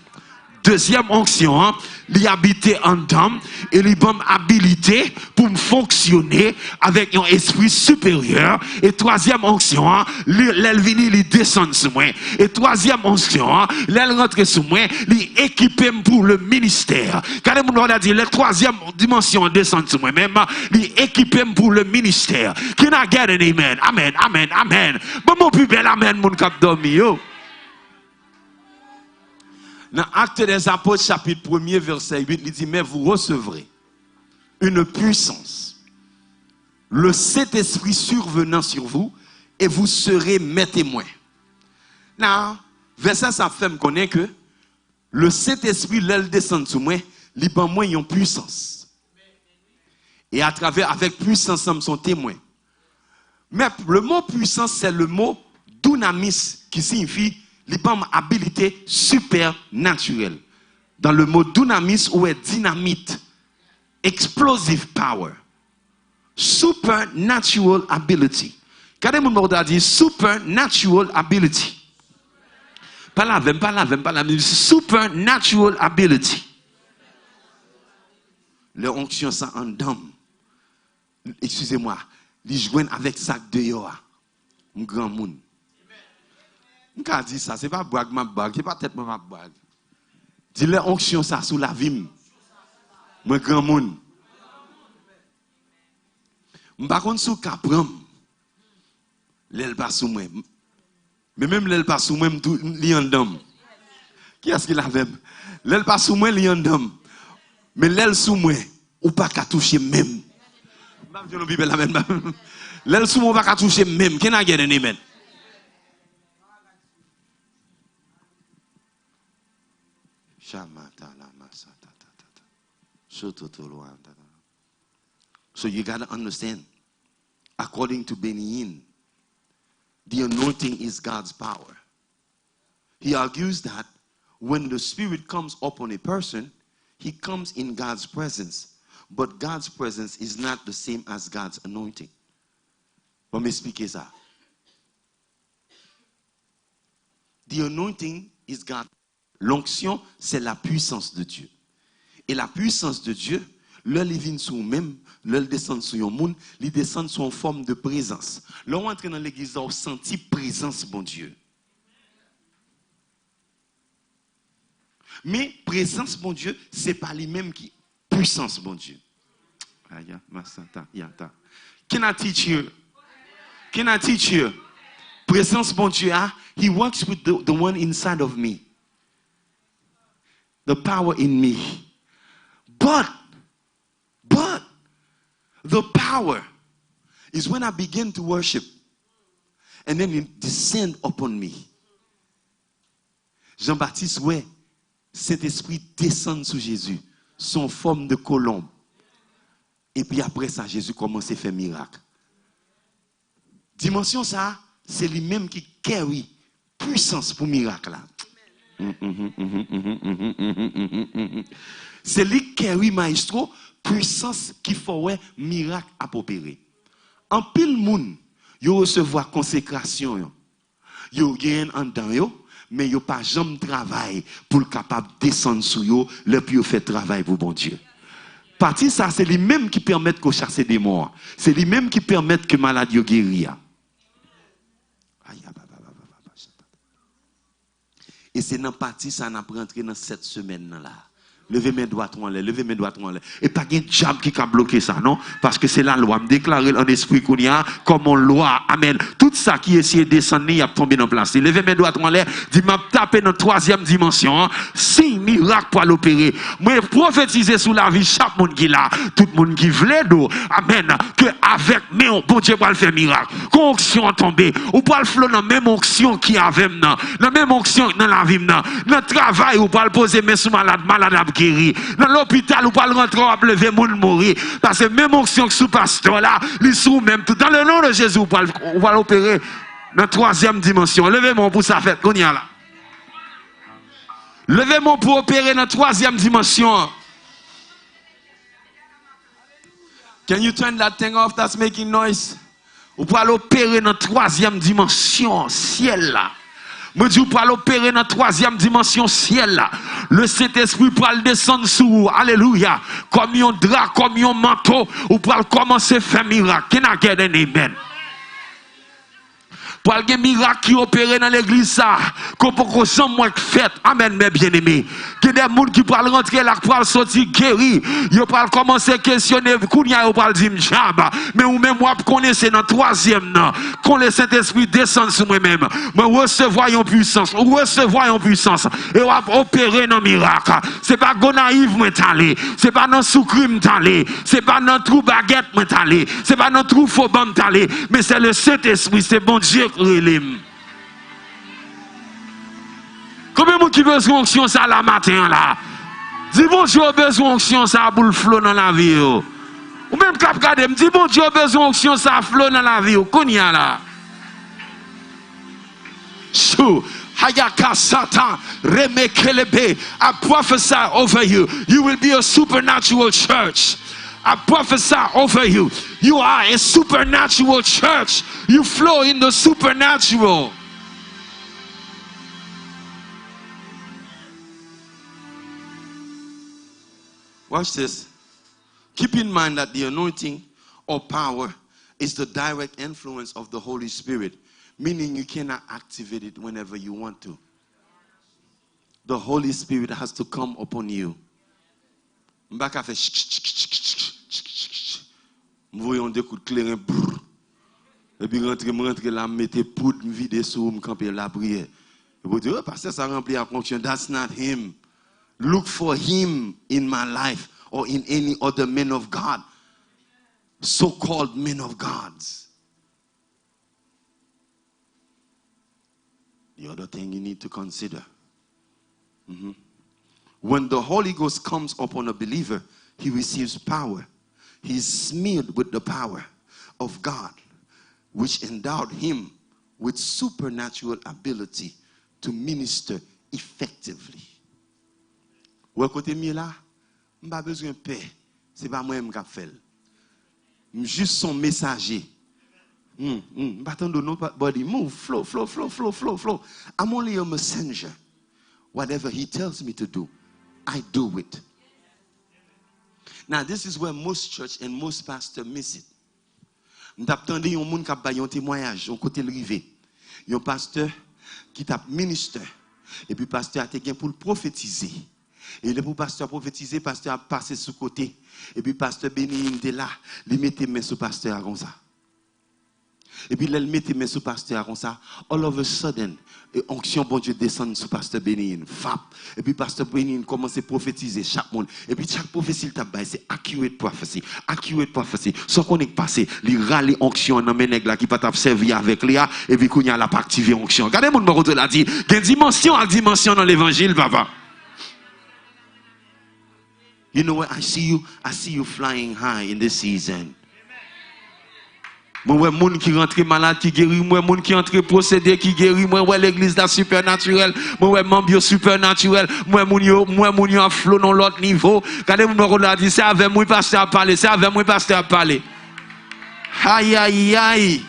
Deuxième onction, il habite en dame et il bonne habilité pour fonctionner avec un esprit supérieur. Et troisième onction, il descend sur moi. Et troisième onction, il rentre sur moi, il équipe pour le ministère. Quand on a dit la troisième dimension descend sur moi, même il équipe pour le ministère. Qui n'a gagné un amen? Amen, amen, amen. Bon, mon plus bel amen, mon cap dormi. Dans Acte des Apôtres, chapitre 1er, verset 8, il dit, mais vous recevrez une puissance, le Saint-Esprit survenant sur vous, et vous serez mes témoins. Now, verset ça fait me connaître que le Saint-Esprit, l'aile descend sur moi, il prend moi une puissance. Et à travers, avec puissance, nous sommes témoins. Mais le mot puissance, c'est le mot dunamis, qui signifie habilité supernaturelle. Dans le mot dunamis, ou est dynamite, explosive power, supernatural ability. Quand on m'a dit supernatural ability, pas la même, supernatural ability. Le onction ça en dame. Excusez-moi, les joignent avec sac de yoa, un grand monde. Je dis ça, ce n'est pas blague, ce n'est pas tête ma blague. Dis les onction ça sous la vie. Moi grand monde. Par contre sous capram. L'aile pas sous moi. Mais même l'aile pas sous moi, li en dame. Qui est-ce qu'il avait? L'aile pas sous moi, li en dame. Mais l'aile sous moi, ou pas qu'à toucher même. L'aile sous moi, pas qu'à toucher même. Qui n'a gagné amen? So you got to understand, according to Benny Hinn, the anointing is God's power. He argues that when the Spirit comes upon a person, he comes in God's presence. But God's presence is not the same as God's anointing. Let me speak ça. The anointing is God. L'onction, c'est la puissance de Dieu. Et la puissance de Dieu, l'œil vient sur nous-mêmes, l'œil descend sur le monde, il descend sur une forme de présence. Là, on entre dans l'église, on sentit présence, bon Dieu. Mais présence, bon Dieu, c'est pas lui-même qui puissance, bon Dieu. Can I teach you? Can I teach you? Présence, bon Dieu, he works with the one inside of me. The power in me. But the power is when I begin to worship and then it descend upon me. Jean-Baptiste, ouais, cet esprit descend sur Jésus, son forme de colombe. Et puis après ça, Jésus commence à faire miracle. Dimension ça, c'est lui-même qui carry puissance pour miracle là. C'est lui qui carry maestro puissance qui fait miracle à opérer. En pile moun, yo recevoir consécration. Yo gagne en dedans yo, mais yo pas jamais travail pour capable descendre sur yo, le puis yo fait travail pour bon Dieu. Parti ça, c'est lui-même qui permet qu'on chasse des morts. C'est lui-même qui permet que maladie yo guéri. Et c'est dans partie ça n'a rentré dans cette semaine là. Levez mes doigts en l'air, levez mes doigts en l'air. Et pas de diable qui a bloqué ça, non? Parce que c'est la loi. Me déclarer en esprit qu'on y a comme on loi. Amen. Tout ça qui essaie de descendre, il a tombé en place. Levez mes doigts en l'air. Dis m'a tapé dans troisième dimension. Si miracle pour l'opérer. Moi prophétiser sous la vie chaque monde qui là, tout le monde qui voulait d'eau. Amen. Que avec mais bon Dieu va le faire miracle. Quand onction tombé, ou pas le flot dans même onction qui avait dans la même onction dans la vie dans le travail ou pas le poser mais sous malade guéri. Dans l'hôpital, ou pas le rentrer, ou lever moun mourir. Parce que même onction que sous pasteur là, les sous même tout. Dans le nom de Jésus, ou pas l'opérer dans la troisième dimension. Levez-moi pour ça fait qu'on y a là. Levez-moi pour opérer dans la troisième dimension. Can you turn that thing off that's making noise? Ou pas l'opérer dans la troisième dimension, ciel là. Moi, je pour l'opérer dans la troisième dimension ciel là. Le Saint-Esprit pour le descendre sous vous. Alléluia. Comme un drap, comme un manteau. Ou pour commencer à faire miracle. Can I get an amen? Pour le miracle qui opère dans l'église ça, qu'on peut qu'on moins fait. Amen, mes bien-aimés. Il y a des gens qui peuvent rentrer là, pour sortir guéri. Ils peuvent commencer à questionner, ils peuvent dire jab. Mais ou même moi, connaissez dans le troisième, quand le Saint-Esprit descend sur moi-même, moi recevoir une puissance, et on va opérer dans le miracle. Ce n'est pas gonaïve, c'est pas dans sous-crime, c'est pas dans trou baguette, c'est pas dans trou faux bam, mais c'est le Saint-Esprit, c'est bon Dieu. Combien de gens qui besoin d'onction ça la matin là? Dis bon Dieu besoin d'onction ça pour le flot dans la vie. Ou même cap regarder, me dis bon Dieu besoin d'onction ça flot dans la vie. Qu'on y a là? Chou. Hayaka Satan Remekelebe. I prophesy over you. You will be a supernatural church. I prophesy over you. You are a supernatural church. You flow in the supernatural. Watch this. Keep in mind that the anointing or power is the direct influence of the Holy Spirit, meaning you cannot activate it whenever you want to. The Holy Spirit has to come upon you. M'baka fait m'voyons des coups de clairin et puis rentrer là mettez poudre vide sur me camper la prière. Et vous dire parce que ça remplit à conscience, that's not him. Look for him in my life or in any other men of God, so-called men of God. The other thing you need to consider. When the Holy Ghost comes upon a believer, he receives power. He is smeared with the power of God, which endowed him with supernatural ability to minister effectively. Ou côté mi là, m'pas besoin de paix, c'est pas moi qui fait. Juste son messager. M'pas attendre nobody move, flow. I'm only a messenger. Whatever he tells me to do, I do it. Now this is where most church and most pastors miss it. M'attendais un monde qui a ba un témoignage, on côté le rivé. Un pasteur qui t'a ministre et puis pasteur a été pour prophétiser. Et le pasteur prophétiser, pasteur a passé sous côté. Et puis pasteur béni était là, il mettait main sur pasteur comme ça. Et puis il mettait main sur pasteur comme ça. All of a sudden, onction bon Dieu descend sur pasteur Bénin. Fap. Et puis pasteur Bénin commence à prophétiser chaque monde. Et puis chaque prophétie il t'a bail c'est accurate prophecy. Sans qu'on ait passé, il râle onction dans menèg là qui pas t'a servi avec Léa et puis qu'on y a la pas activer onction. Regardez mon moroto l'a dit, il y a dimension à dimension dans l'évangile papa. You know what? I see you flying high in this season. Moi, moun qui rentre malade qui guérit, moi, moun qui entre procédé qui guérit, moi, l'église là supernaturelle, moi, membre supernaturel, moi, moun yo a flot dans l'autre niveau. Regardez, mon rôle a dit, c'est avec moi, pasteur à parler, Aïe, aïe, aïe.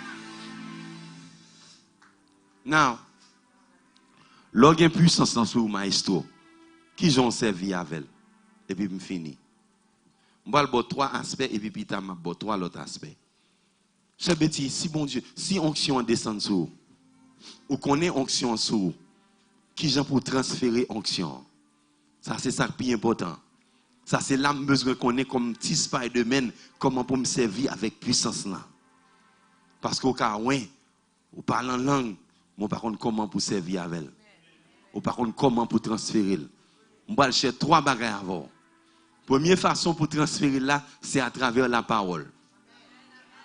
Now, l'organe puissance dans ce maestro, qui j'en servi avec, et puis je finis. Je vais vous trois aspects, et puis je vais trois autres aspects. Cher Betty, si bon Dieu, si onction descend sur vous, ou qu'on ait onction sur vous, qui j'en pour transférer onction? Ça, c'est ça le plus important. Ça, c'est là que besoin qu'on ait comme petit Spider-Man, comment pour me servir avec puissance là. Parce qu'au cas où, ou parle en langue, mais par contre, comment pour servir avec elle? Ou par contre, comment pour transférer? On va chercher trois bagages avant. Première façon pour transférer là, c'est à travers la parole.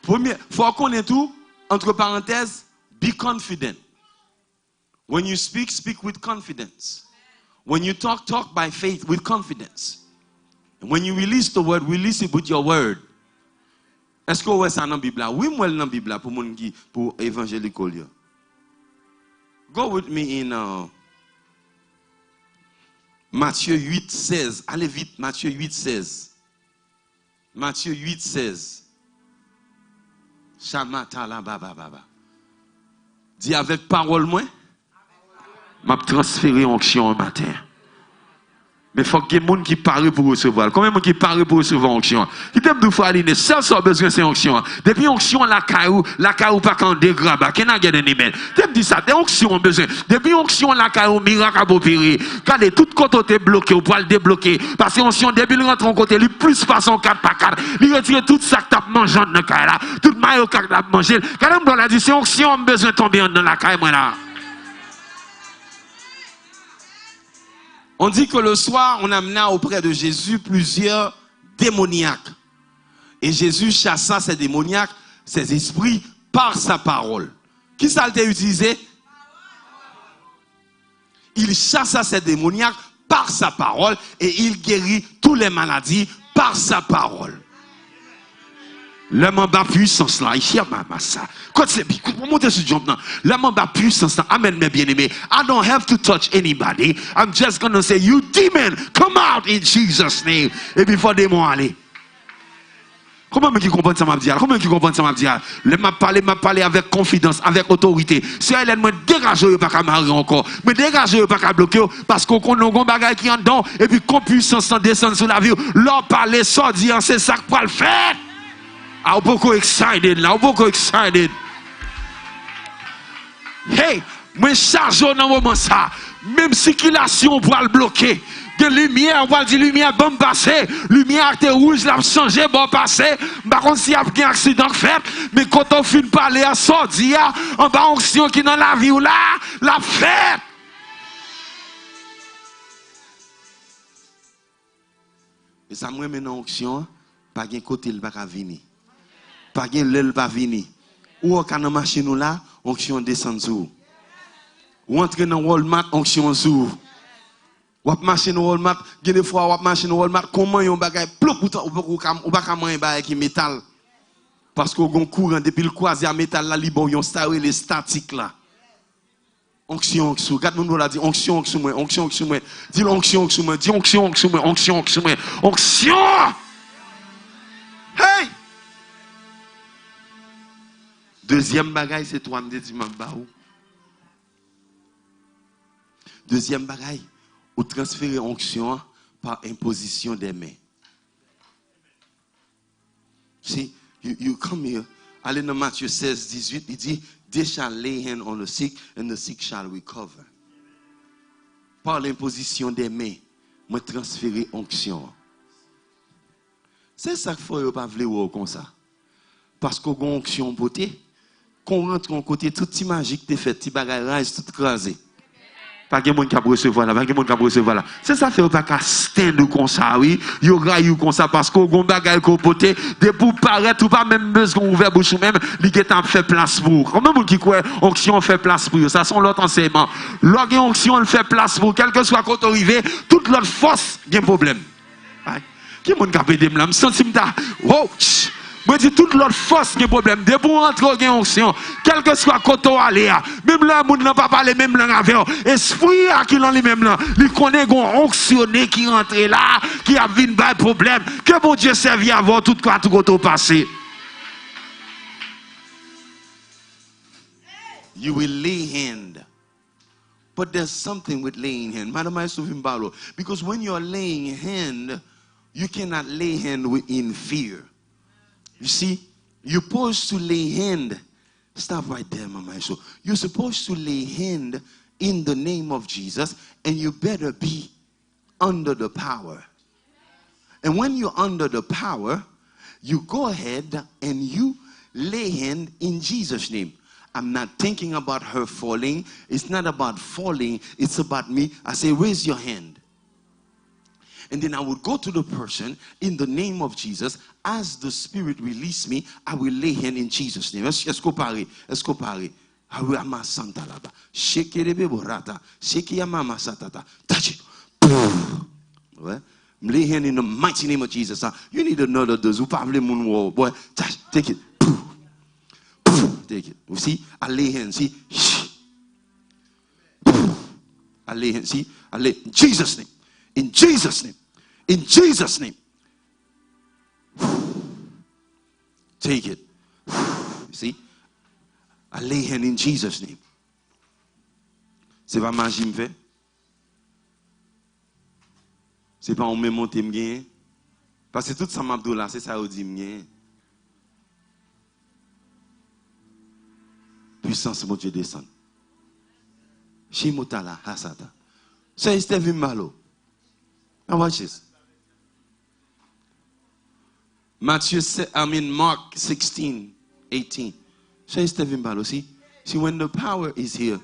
Premier, faut qu'on ait tout, entre parenthèses, be confident. When you speak, speak with confidence. When you talk, talk by faith with confidence. And when you release the word, release it with your word. Est-ce que vous avez ça dans la Bible? Oui, moi, dans la Bible, pour mon qui, pour évangélique. Go with me in Matthieu 8, 16. Allez vite, Matthieu 8, 16. Matthieu 8, 16. Shamatala baba baba. Dis avec parole moi. M'a transféré onction un matin. Mais il faut qu'il y ait des gens qui parlent pour recevoir. Combien de gens qui parlent pour recevoir onction? Qui t'aime de faire l'idée? Seul ce besoin c'est onction. Depuis onction la caillou pas quand dégraba. Qui n'a gagné des mails? T'aime dit ça? Des onction besoin. Depuis onction la caillou miracle à opérer. Regardez tout côté bloqué, ou pour le débloquer. Parce que onction depuis le rentre en côté, lui plus façon 4 par 4. Il retire tout ça que t'as mangé dans la caille là. Tout maillot que t'as mangé. Quand même on a dit c'est onction besoin de tomber dans la caille moi là. On dit que le soir, on amena auprès de Jésus plusieurs démoniaques. Et Jésus chassa ces démoniaques, ces esprits, par sa parole. Qui ça a été utilisé? Il chassa ces démoniaques par sa parole et il guérit toutes les maladies par sa parole. Le mamba puissance là, ici à ça. Quand c'est pour monter ce job là, le mamba puissance là, amen mes bien-aimés. I don't have to touch anybody. I'm just gonna say, you demon, come out in Jesus' name. Et puis il faut démon aller. Comment qui comprend ça m'a dit? Comment qui comprend ça m'a dit? Le m'a parlé avec confidence, avec autorité. Si elle me dégage pas qu'à marier encore, me dégage pas qu'à bloquer parce qu'on connaît un bagage qui en dedans et puis qu'on puissance descend sur la vie. Leur parler sans dire c'est ça qu'on va le faire. I'm beaucoup excited là, beaucoup excited. Hey, moi charge dans moment ça, même circulation pour le bloquer. De lumière, on va dire lumière bon passer, lumière te rouge l'a changer bon passer. Par contre s'il y a un accident fait, mais quand on finit parler à sortir, en bas onction qui dans la vie ou là, la fête. Et ça me met en onction, pas de côté il va venir. Pas de l'aile va venir. Ou quand on machine là, onction descend sur. Ou entrer dans Walmart, onction sur. Ou marcher dans Walmart, des fois ou marcher dans Walmart, comment yon bagay plop ou pas manger bagay qui métal. Parce qu'on gon courant depuis le croisé à métal là, li bon yon staré les statiques là. Onction sur. Regarde mon là dit onction sur moi, onction sur moi. Dis onction sur moi, dis onction sur moi, onction sur moi. Onction! Hey! Deuxième bagaille, c'est toi, me dit, m'baou. Deuxième bagaille, ou transférer onction par imposition des mains. See, you come here. Allez dans Matthieu 16, 18, il dit, they shall lay hand on the sick and the sick shall recover. Par l'imposition des mains, me transférer onction. C'est ça qu'il faut pas vouloir comme ça. Parce qu'on a onction beauté. Qu'on rentre en côté, tout petit magique t'es fait, petit bagage, tout crasé. Pas de monde qui a recevoir là, pas de monde qui a recevoir là. C'est ça fait pas qu'à stand comme ça, oui. Yo raillou comme ça parce qu'on bagage qu'on poté, de pour paraître ou pas même besoin ouvert bouche même, li qui t'a fait place pour. Comment monde qui croit onction fait place pour, ça sont l'autre enseignement. Lorsque onction fait place pour, quel que soit quand arrivé, toute l'autre force a un problème. Qui monde qui a pédé là, me senti m'ta. Oh, moi dis toute l'autre force qui a problème. De pour entrer en onction, quel que soit côté aller, même là moun n'a pas parler même langue avec esprit à qui dans les mêmes là, il connaît gon onctionné qui rentre là, qui a vu un problème. Que bon Dieu servi avant tout côté passé. you will lay hand. But there's something with laying hand. Because when you're laying hand, you cannot lay hand in fear. You see, you're supposed to lay hand. Stop right there, Mama. So you're supposed to lay hand in the name of Jesus, and you better be under the power. And when you're under the power, you go ahead and you lay hand in Jesus' name. I'm not thinking about her falling. It's not about falling. It's about me. I say, raise your hand. And then I would go to the person in the name of Jesus. As the Spirit release me, I will lay hand in Jesus' name. Est-ce qu'on parle? Est-ce qu'on parle? Touch it. Ouais. Lay hand in the mighty name of Jesus. You need to know that those who probably moon boy, touch, take it. Take it. You see, I lay hands. See, I lay hands. See, I lay in Jesus' name. In Jesus' name. In Jesus' name. Take it. You see, I lay hand in Jesus' name. C'est pas magie me fait. C'est pas on me monte me gagne. Parce que tout ça m'a là, c'est ça au dit me gagne. Puissance mon Dieu descend. Shimotala hasata. Say Stephen Malo. Now watch this. Mark 16:18. Say Stephen Malo. See, when the power is here,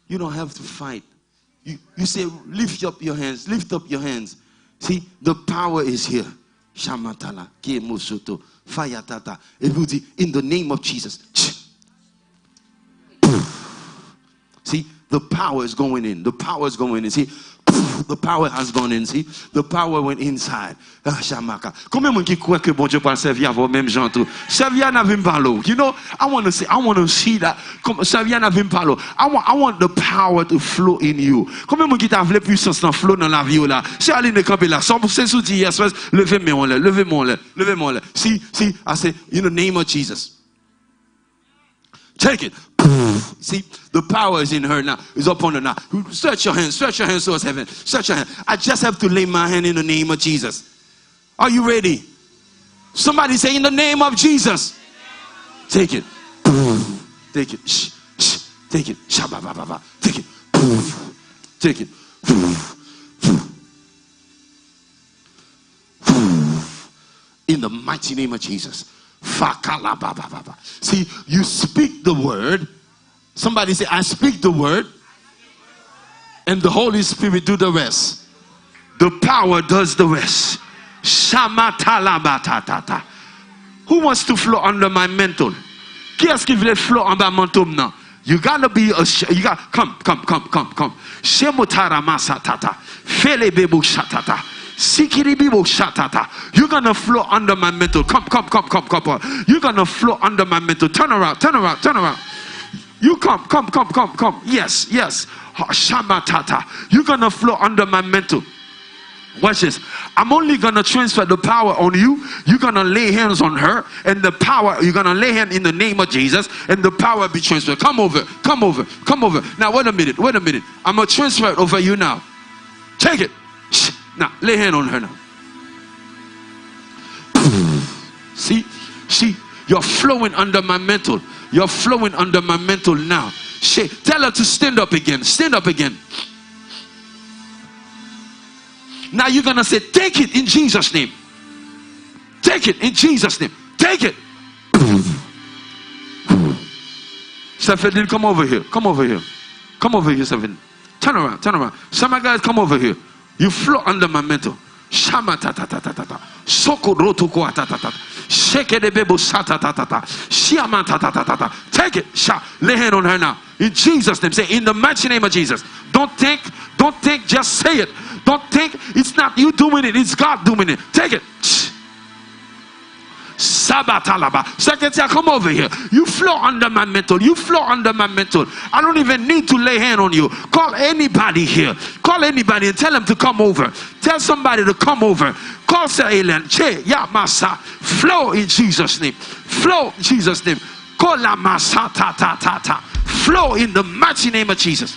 you don't have to fight. You say, lift up your hands. Lift up your hands. See, the power is here. Shamatala, Kemosoto, Fayatata. It will be in the name of Jesus. See, the power is going in. The power is going in. See, the power has gone in. See, the power went inside. Shamaka. Combien de monde qui croit que bon Dieu peut servir avant même gens tout? Servir n'a même pas l'eau. You know, I want to see that. Servir n'a même pas l'eau. I want the power to flow in you. Combien de monde qui t'a voulu puissance dans flow dans la vie là? C'est aller ne camper là. Sans c'est soutien yes, levez-moi là, levez-moi là, levez-moi là. See, I say in the name of Jesus. Take it. See, the power is in her now. It's upon her now. Stretch your hands towards heaven. Stretch your hand. I just have to lay my hand in the name of Jesus. Are you ready? Somebody say in the name of Jesus. Take it. Take it. Shh, shh. Take it. Shabba-ba-ba-ba. Take it. Take it. In the mighty name of Jesus. See, you speak the word. Somebody say, I speak the word, and the Holy Spirit do the rest. The power does the rest. Shamatalabatatata. Who wants to flow under my mantle? Qui est-ce qui veut flow under my mantle now? You gotta be a. You got come. Shemotara masatata. Felebebu shatata. Sikiribibo shatata. You're gonna flow under my mantle. Come. You're gonna flow under my mantle. Turn around. You come. Yes. Shamatata. You're gonna flow under my mantle. Watch this. I'm only gonna transfer the power on you. You're gonna lay hands on her, and the power, you're gonna lay hand in the name of Jesus, and the power be transferred. Come over. Now wait a minute. I'm gonna transfer it over you now. Take it. Now lay hand on her now. See, you're flowing under my mantle. You're flowing under my mantle now. Tell her to stand up again. Now you're going to say, take it in Jesus' name. Take it in Jesus' name. Take it. Stephen, come over here, Stephen. Turn around. Some of guys, come over here. You flow under my mantle. Shama ta ta ta ta ta ta. Soko roto ko ta ta ta. Shake the bebo sa ta ta ta ta. Shiama ta ta ta ta ta. Take it. Sha. Lay hand on her now. In Jesus' name. Say in the mighty name of Jesus. Don't think. Just say it. Don't think it's not you doing it. It's God doing it. Take it. Sabatalaba. Secretary, come over here. You flow under my mantle. I don't even need to lay hand on you. Call anybody here. And tell them to come over. Tell somebody to come over. Call Sir Elen. Che, ya masa. Flow in Jesus' name. Flow in the mighty name of Jesus.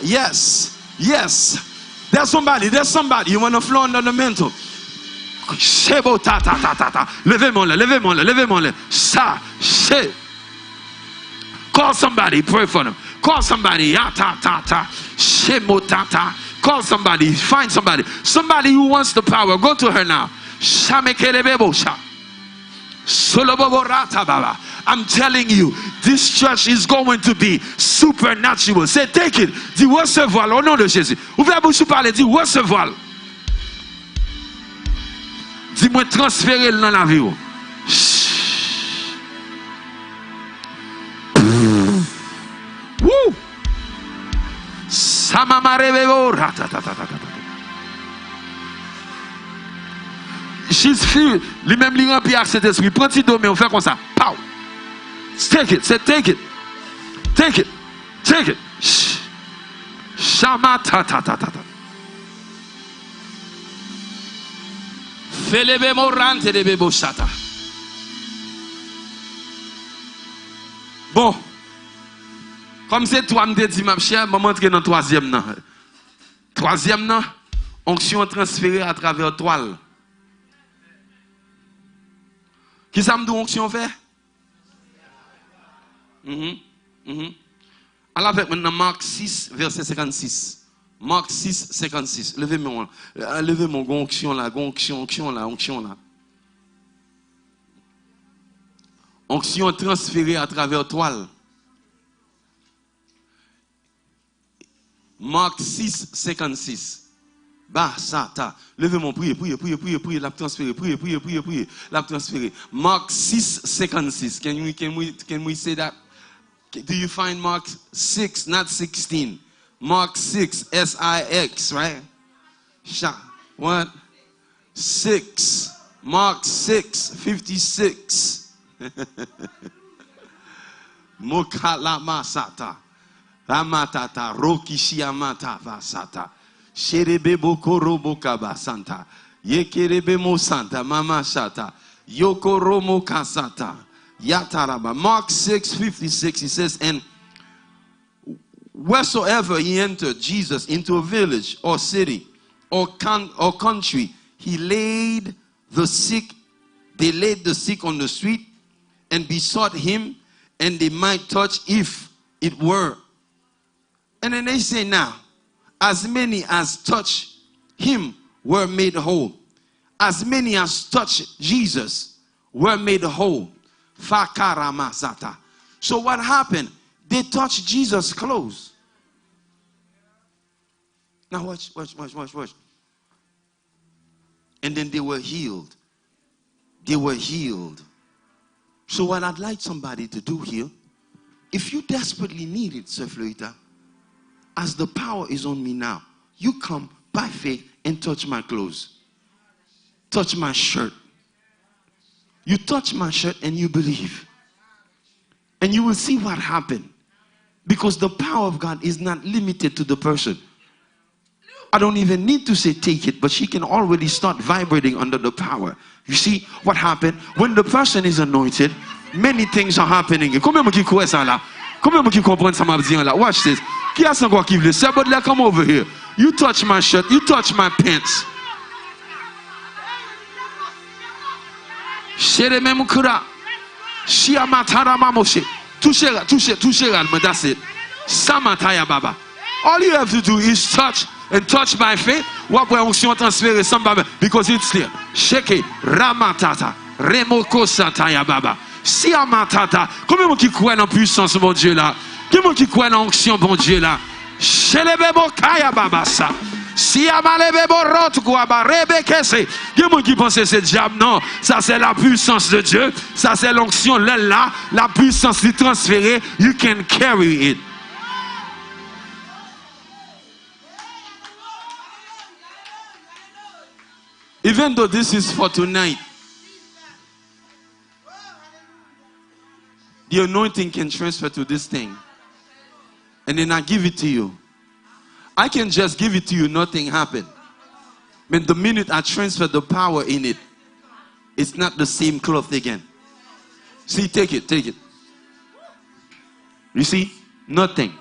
Yes. Yes. There's somebody. You want to flow under the mantle. Levez-moi. Ça, c'est. Call somebody, pray for them. Call somebody. Call somebody, find somebody. Somebody who wants the power. Go to her now. I'm telling you, this church is going to be supernatural. Say, take it. Dis recevoir au nom de Jésus. Ouvrez la bouche pour parler. Dis recevoir. Dis-moi transférer dans la vie. Woo! She's filled. Lui-même, lui remplit avec cet esprit. Prends petit domaine, on fait comme ça. Pow! Take it. Say, take it. Take it. Take it. Shama ta ta ta ta ta. Felebe morante de bebo shata. Bon. Comme c'est toi, me dit, ma chère, je vais montrer dans le troisième nan. Troisième nan, onction transférée à travers toile. Qui ça me dit onction fait? Alors avec maintenant Marc 6, verset 56. Marc 6, 56. Levez-moi, onction là. Onction transférée à travers toile. Marc 6, 56. Bah, ça, ta. Levez-moi, priez, la transférer, la transférer. Marc 6, 56. Can we say that? Do you find Mark 6, not 16? Mark 6, S-I-X, right? What? 6. Mark 6, 56. Mokalama sata. Ramatata, Rokishiamata vasata. Sherebe bokoro bokaba santa. Yekerebe mo santa, mama shata. Yokoromo kasata. Yataraba. Mark 6:56, he says, and wheresoever he entered, Jesus, into a village or city or country, they laid the sick on the street and besought him, and they might touch if it were. And then they say now, as many as touched him were made whole. As many as touched Jesus were made whole. So what happened? They touched Jesus' clothes. Now watch. And then they were healed. So what I'd like somebody to do here, if you desperately need it, Sir Florita, as the power is on me now, you come by faith and touch my clothes. Touch my shirt. You touch my shirt and you believe. And you will see what happened. Because the power of God is not limited to the person. I don't even need to say take it, but she can already start vibrating under the power. You see what happened? When the person is anointed, many things are happening. Combien de gens qui croient ça là? Combien de gens qui comprennent ça m'a dit là? Watch this. Qui a encore qui veut? Somebody come over here. You touch my shirt. You touch my pants. Shere memukura. Shia matara mamoshe. Touche, that's it. Samataya baba. All you have to do is touch and touch by faith. What we onction transférer somebody because it's clear. Sheke ramatata remoko sataya baba. Si amatata. Combien de qui croient en puissance mon Dieu là? Combien de qui croient en onction mon Dieu là? Shelebebo kaya baba sa. Si amalebebo rot quoi ba rebekese. Combien qui pense c'est diable? Non, ça c'est la puissance de Dieu. Ça c'est l'onction là, la puissance de transférer. You can carry it. Even though this is for tonight, the anointing can transfer to this thing. And then I give it to you. I can just give it to you, nothing happened. But the minute I transfer the power in it, it's not the same cloth again. See, take it, take it. You see? Nothing.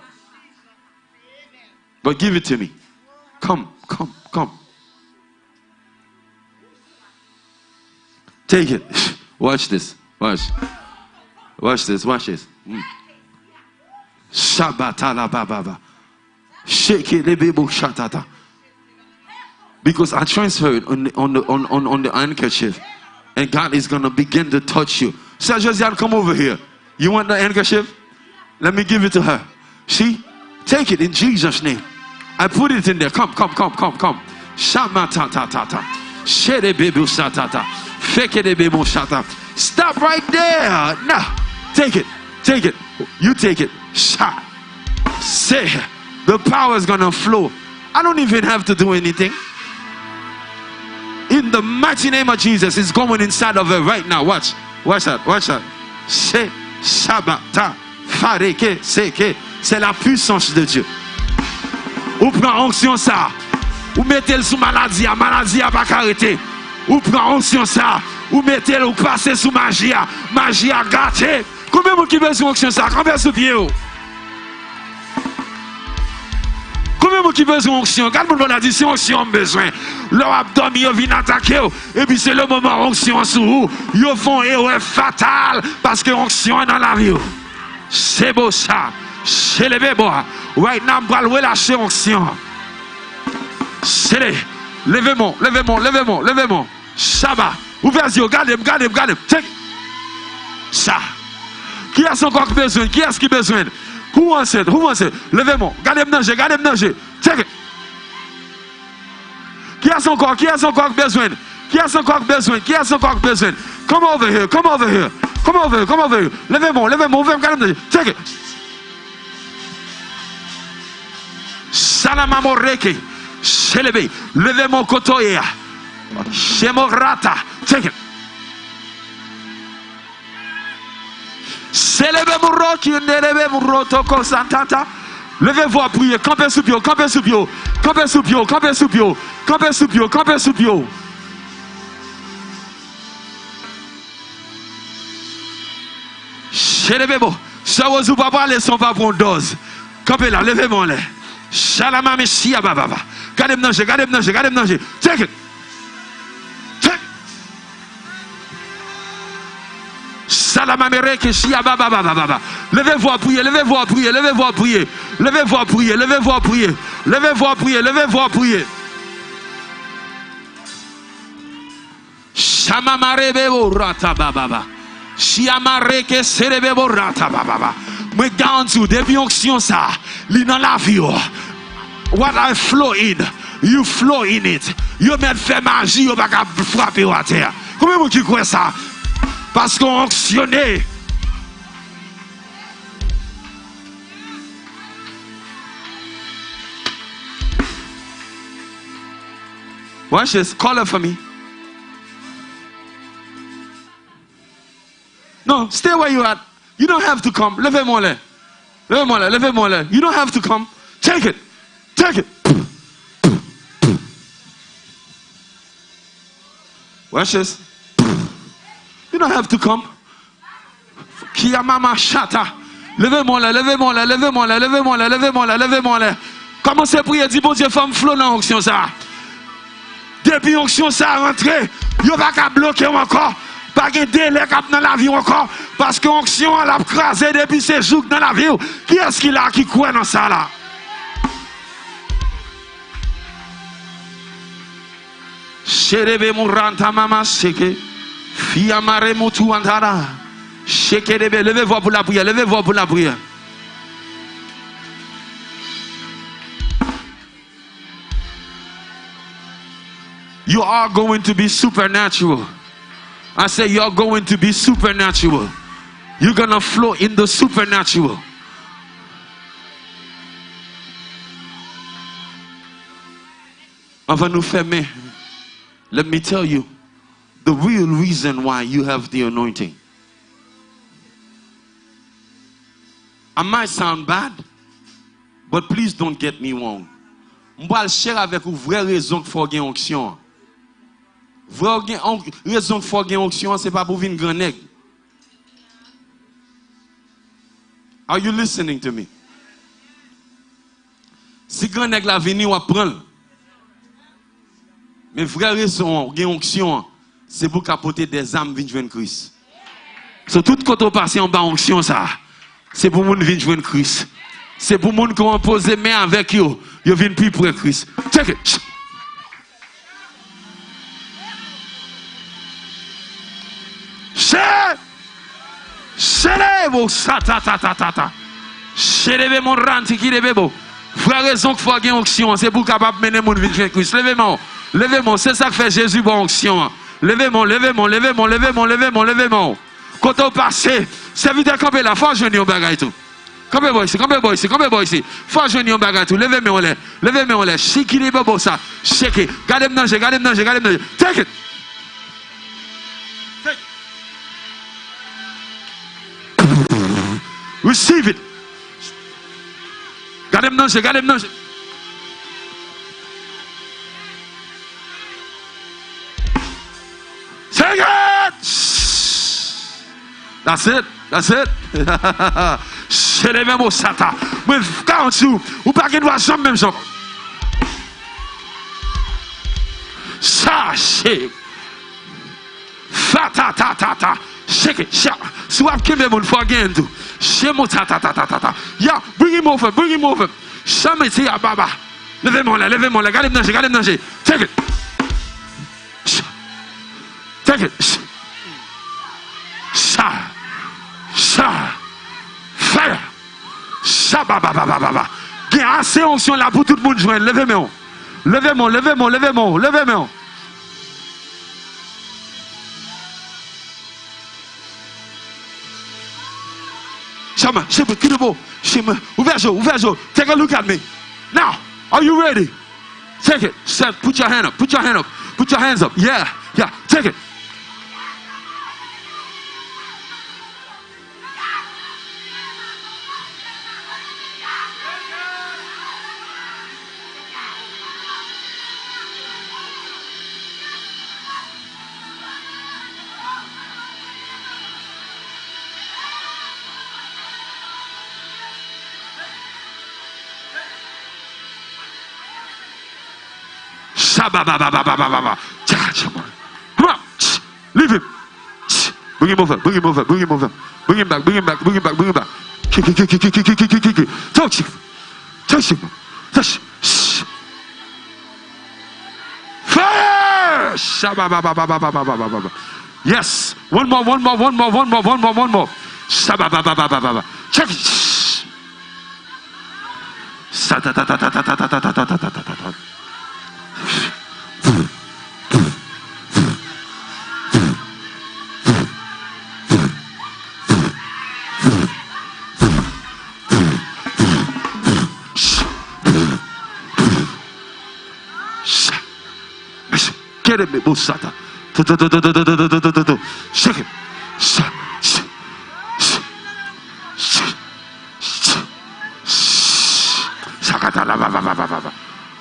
But give it to me. Come, come, come. Take it. Watch this. Watch. Watch this. Watch this. Shabatala bababa. Shake it, shatata. Because I transferred on the handkerchief, and God is gonna begin to touch you. Say, Josiane, come over here. You want the handkerchief? Let me give it to her. See? Take it in Jesus' name. I put it in there. Come, come, come, come, come. Shamatatata. Sherebebu satata. Fekedebebu shata. Stop right there. Now, take it. Take it. You take it. Sha. Say, the power is gonna flow. I don't even have to do anything. In the mighty name of Jesus, it's going inside of her right now. Watch. Watch that. Watch that. She. Shabata. Fareke. Seke. C'est la puissance de Dieu. Ou prend onction ça. Ou mettez-le sous maladie. Maladie a pas arrêté. Ou prend onction ça. Ou mettez-le ou passez sous magie. Magie a gâté. Combien de gens qui besoin onction ça? Combien sous pied? Combien de gens qui besoin onction? Quand on a dit si onction besoin. Leur abdomen vient attaquer. Et puis c'est le moment onction sous vous. Ils font erreur fatale parce que onction est dans la vie. C'est beau ça. Chez les bébés, right now, je vais relâcher onction. C'est levez-moi, levez-moi, levez-moi, levez-moi. Shabbat. Ouvrez les yeux, gardez-moi, gardez-moi, gardez-moi. Ça. Qui a son corps besoin? Qui a-ce qui besoin? Who wants it? Who wants it? Levez-moi, gardez-moi danger, gardez-moi danger. Check it. Qui a son corps? Qui a son corps besoin? Qui a son corps besoin? Qui a son corps besoin? Come over here, come over here. Come over here, come over here. Levez-moi, levez-moi, ouvrez-moi, gardez-moi danger. Check it. Salamamoreke, Shelebe, levez mon kotoya, Shemorata, take it. Selebe muroki, nelebe muroto kosantata. Levez-vous à prier, campez sous pied, campez sous pied, campez sous pied, campez sous pied, campez sous pied, campez sous pied. Shelebebo, ça vous ou pas parler, son pas pour une dose. Campez là, levez-moi là. Shalama Messia Baba. Gardez-moi danger, gardez-moi danger, gardez-moi danger. Take it. Take. Salama Mereke Shia Baba Baba. Levez-vous à prier, levez-vous à prier, levez-vous à prier. Levez-vous à prier, levez-vous à prier. Levez-vous à prier, levez-vous à prier. Shamamarebe Rata Baba. Shiamareke Serebe Rata Baba. Me garantis, depuis onction ça, li dans la vie. What I flow in, you flow in it. You met fait magie, you pas frapper à terre. Combien de gens qui croient ça? Parce qu'on onctionné. Watch this. Call her for me. No, stay where you at. You don't have to come. Levez-moi là. Levez-moi là. Levez-moi là. You don't have to come. Take it. Take it. Watch this. You don't have to come. Kiyamama shata. Levez-moi là. Levez-moi là. Levez-moi là. Levez-moi là. Levez-moi là. Levez-moi là. Commencez à prier. Dis bon Dieu, femme flot dans l'onction ça. Depuis l'onction ça rentré, il n'y a pas qu'à bloquer encore. Pas de délai dans la vie encore. Parce que l'onction a crasé depuis ces jours dans la vie. Qui est-ce qu'il a qui croit dans ça là? Sherebe Muranta Mama Seke. Fiamare Mutu Antara. Shekerebe. Levez-vous pour la prière. Levez-vous pour la prière. You are going to be supernatural. I say you're going to be supernatural. You're going to flow in the supernatural. Avant nous fermer, let me tell you the real reason why you have the anointing. I might sound bad, but please don't get me wrong. je vais le cher avec une vraie raison qu'il faut gagner onction. Vraie raison qu'il faut gagner onction, ce n'est pas pour venir grand nègre. Are you listening to me? Si grand nègre la venu, on prend. Mais vraie raison, gagner onction, c'est pour capoter des âmes venir joindre Christ. So tout côté passé en bas onction ça, c'est pour moun venir joindre Christ. C'est pour moun qui ont posé main avec yo, yo viennent plus pour Christ. Check it. Chelebo sa ta ta ta ta ta. Chelebe mon ranti qui leve bo. Vraie raison qu'il faut gagner onction, c'est pour capable mener moun venir joindre Christ. Levez-moi. Levez-moi, c'est ça que fait Jésus bon onction. Levez-moi, levez-moi, levez-moi, levez-moi, levez-moi, levez-moi. Quand on passe, serviteur campé là, faut jeûner au bagage tout. Campé boy ici, campé boy ici, campé boy ici. Faut jeûner au bagage tout. Levez-moi là, levez-moi là. Chiki les bobo ça. Cheki. Gardez-moi danger, gardez-moi danger, gardez-moi danger. Take it. Take. Receive it. Gardez-moi danger, gardez-moi danger. Take it! That's it. That's it. C'est les mêmes au sata. Mais quand tu ou pas qu'il doit jamais même ça. Ça c'est. Fata ta ta ta. Shake it. Soit que me mon faut gagner tout. Chez mon ta ta ta ta ta. Yeah, bring him over, bring him over. Jamais c'est à baba. Levez-moi là, gardez-moi danger, gardez-moi danger. Take it. Take it. Fire. Il y a assez onction là pour tout le monde joindre. Levez-moi. Levez-moi, levez-moi, levez-moi, levez-moi. Shama, Shema, Kidobo, Shema, Uvejo, take a look at me. Now, are you ready? Take it. Set, put your hand up, put your hand up, put your hands up. Yeah, take it. Come on, leave him. Bring him over, bring him over, bring him over. Bring him back, bring him back, bring him back, bring him back. Kick. Touch him. Touch him. Touch. Fire! Yes. One more. Check it. Get him, Busata. Shake him.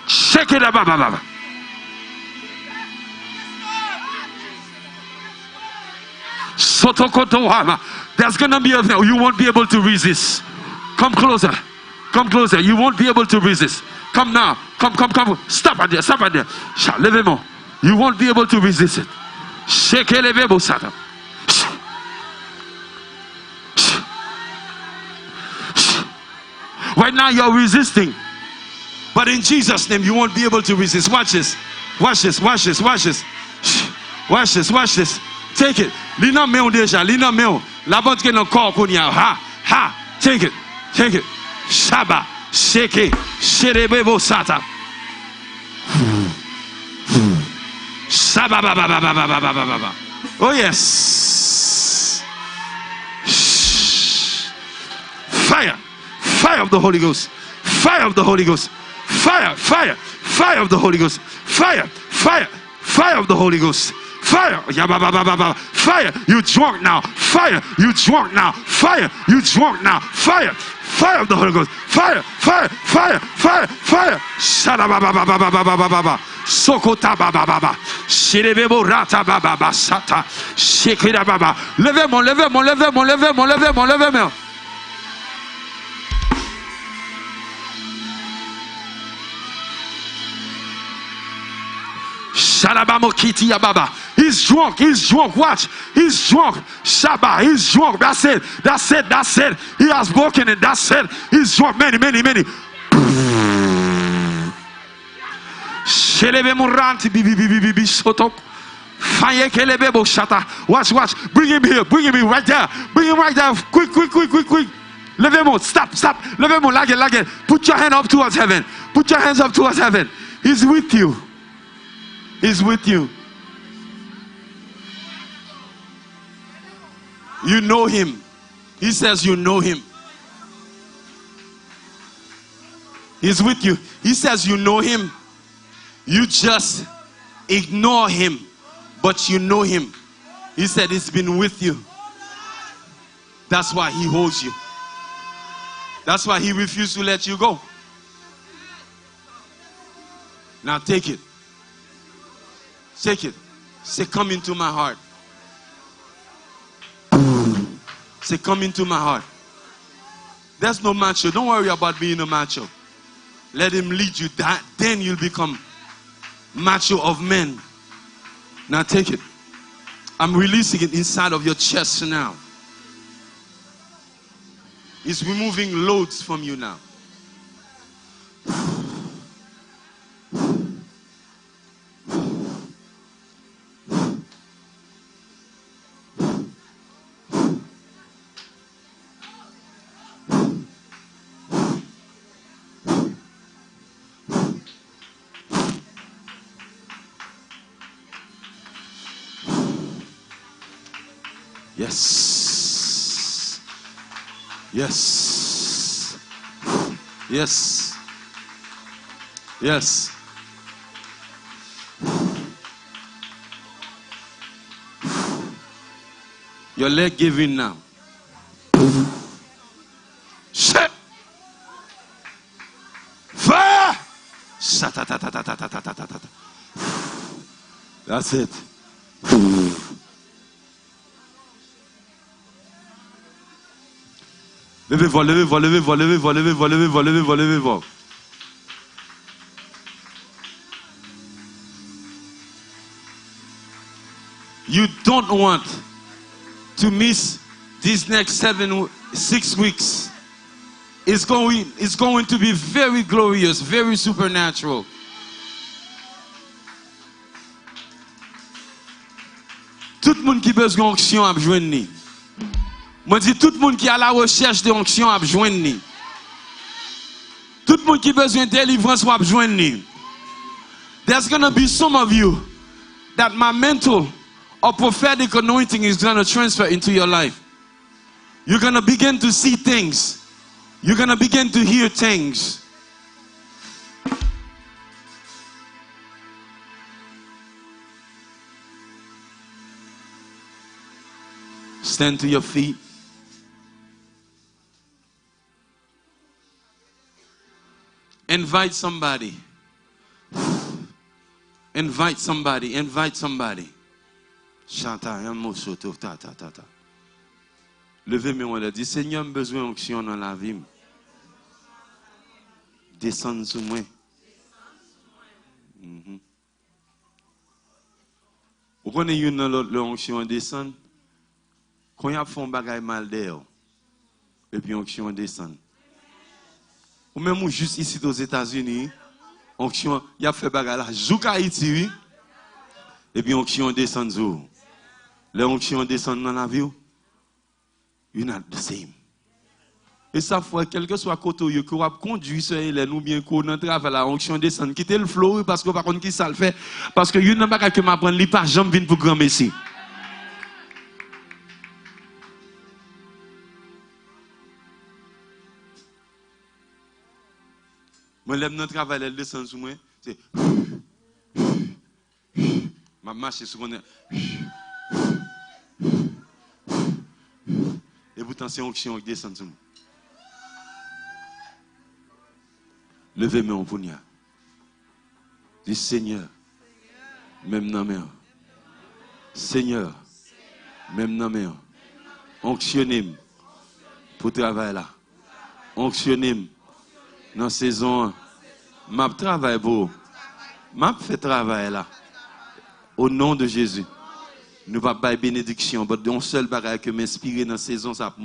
Shake it up. There's gonna be a thing. You won't be able to resist. Come closer. You won't be able to resist. Come now. Come. Stop at there. Levez-moi. You won't be able to resist it. Shake it, levez-moi, Satan. Right now you're resisting. But in Jesus' name, you won't be able to resist. Watch this. Take it. Lina meon déjà. La vente qui est dans le corps qu'on y a. Ha. Take it. Shaba. Shake it. Sherebebo sata. Shaba. Oh yes. Fire of the Holy Ghost. Fire of the Holy Ghost. Fire of the Holy Ghost. Fire of the Holy Ghost. Fire. Fire. You drunk now. Fire. You drunk now. Fire. You drunk now. Fire. Fire of the Holy Ghost. Fire. Fire. Fire. Fire. Fire. Shadababababababababa. Sokota baba. Shirebebo rata baba sata. Shekira baba. Levez-moi. He's drunk. Watch. He's drunk. Shabba. He's drunk. That's it. He has broken it. That's it. He's drunk. Many. Watch. Bring him here. Right there. Quick. Levez-moi. Stop. Levez-moi. Like. Put your hand up towards heaven. He's with you. You know him. He says you know him. He's with you. He says you know him. You just ignore him, but you know him. He said he's been with you. That's why he holds you. That's why he refused to let you go. Now take it. Say, come into my heart. Say, come into my heart. There's no macho. Don't worry about being a macho. Let him lead you. Then you'll become macho of men. Now take it. I'm releasing it inside of your chest now. He's removing loads from you now. Yes. Your leg giving now. Shit. Fire. That's it. Levez-vous. You don't want to miss these next 6 weeks. It's going to be very glorious, very supernatural. Tout le monde qui besoin d'onction a besoin de ni. Moi dis tout le monde qui a la recherche de onction a besoin de ni. Tout le monde qui besoin de délivrance a besoin de ni. There's going to be some of you that my mental or prophetic anointing is going to transfer into your life. You're going to begin to see things. You're going to begin to hear things. Stand to your feet. Invite somebody. Invite somebody. Chanta, ta. Levez-moi, on a dit, Seigneur, j'ai besoin d'onction dans la vie. Descends sur moi. Vous connaissez une l'onction descend. Quand il y a fait un bagage mal d'air, et puis l'onction descend. Ou même juste ici aux États-Unis, onction, il y a fait bagage là, jouk Haïti, et puis onction descend zou. L'onction descend dans la vie, you're not the same. Et ça fait quel que soit côté où vous avez conduit ce élève ou bien qu'on entre avec la onction descend, quittez le flow parce que par contre qui ça le fait, parce que you n'a pas que m'apprendre, il pas jamais vinn pour grand messie. Moi, lève notre travail, elle descend sur moi. C'est. Je m'a marché sur qu'on et pourtant c'est une onction qui descend sur moi. Levez-moi en pounia. Dis Seigneur, même dans mes Seigneur, même dans mes onctionnez-moi pour travailler là. Onctionnez-moi dans la saison 1. M'a travaille pour m'a fait travail là. Au nom de Jésus. Nous va pas bénédiction, mais un seul bagage que m'inspirer dans la saison ça pour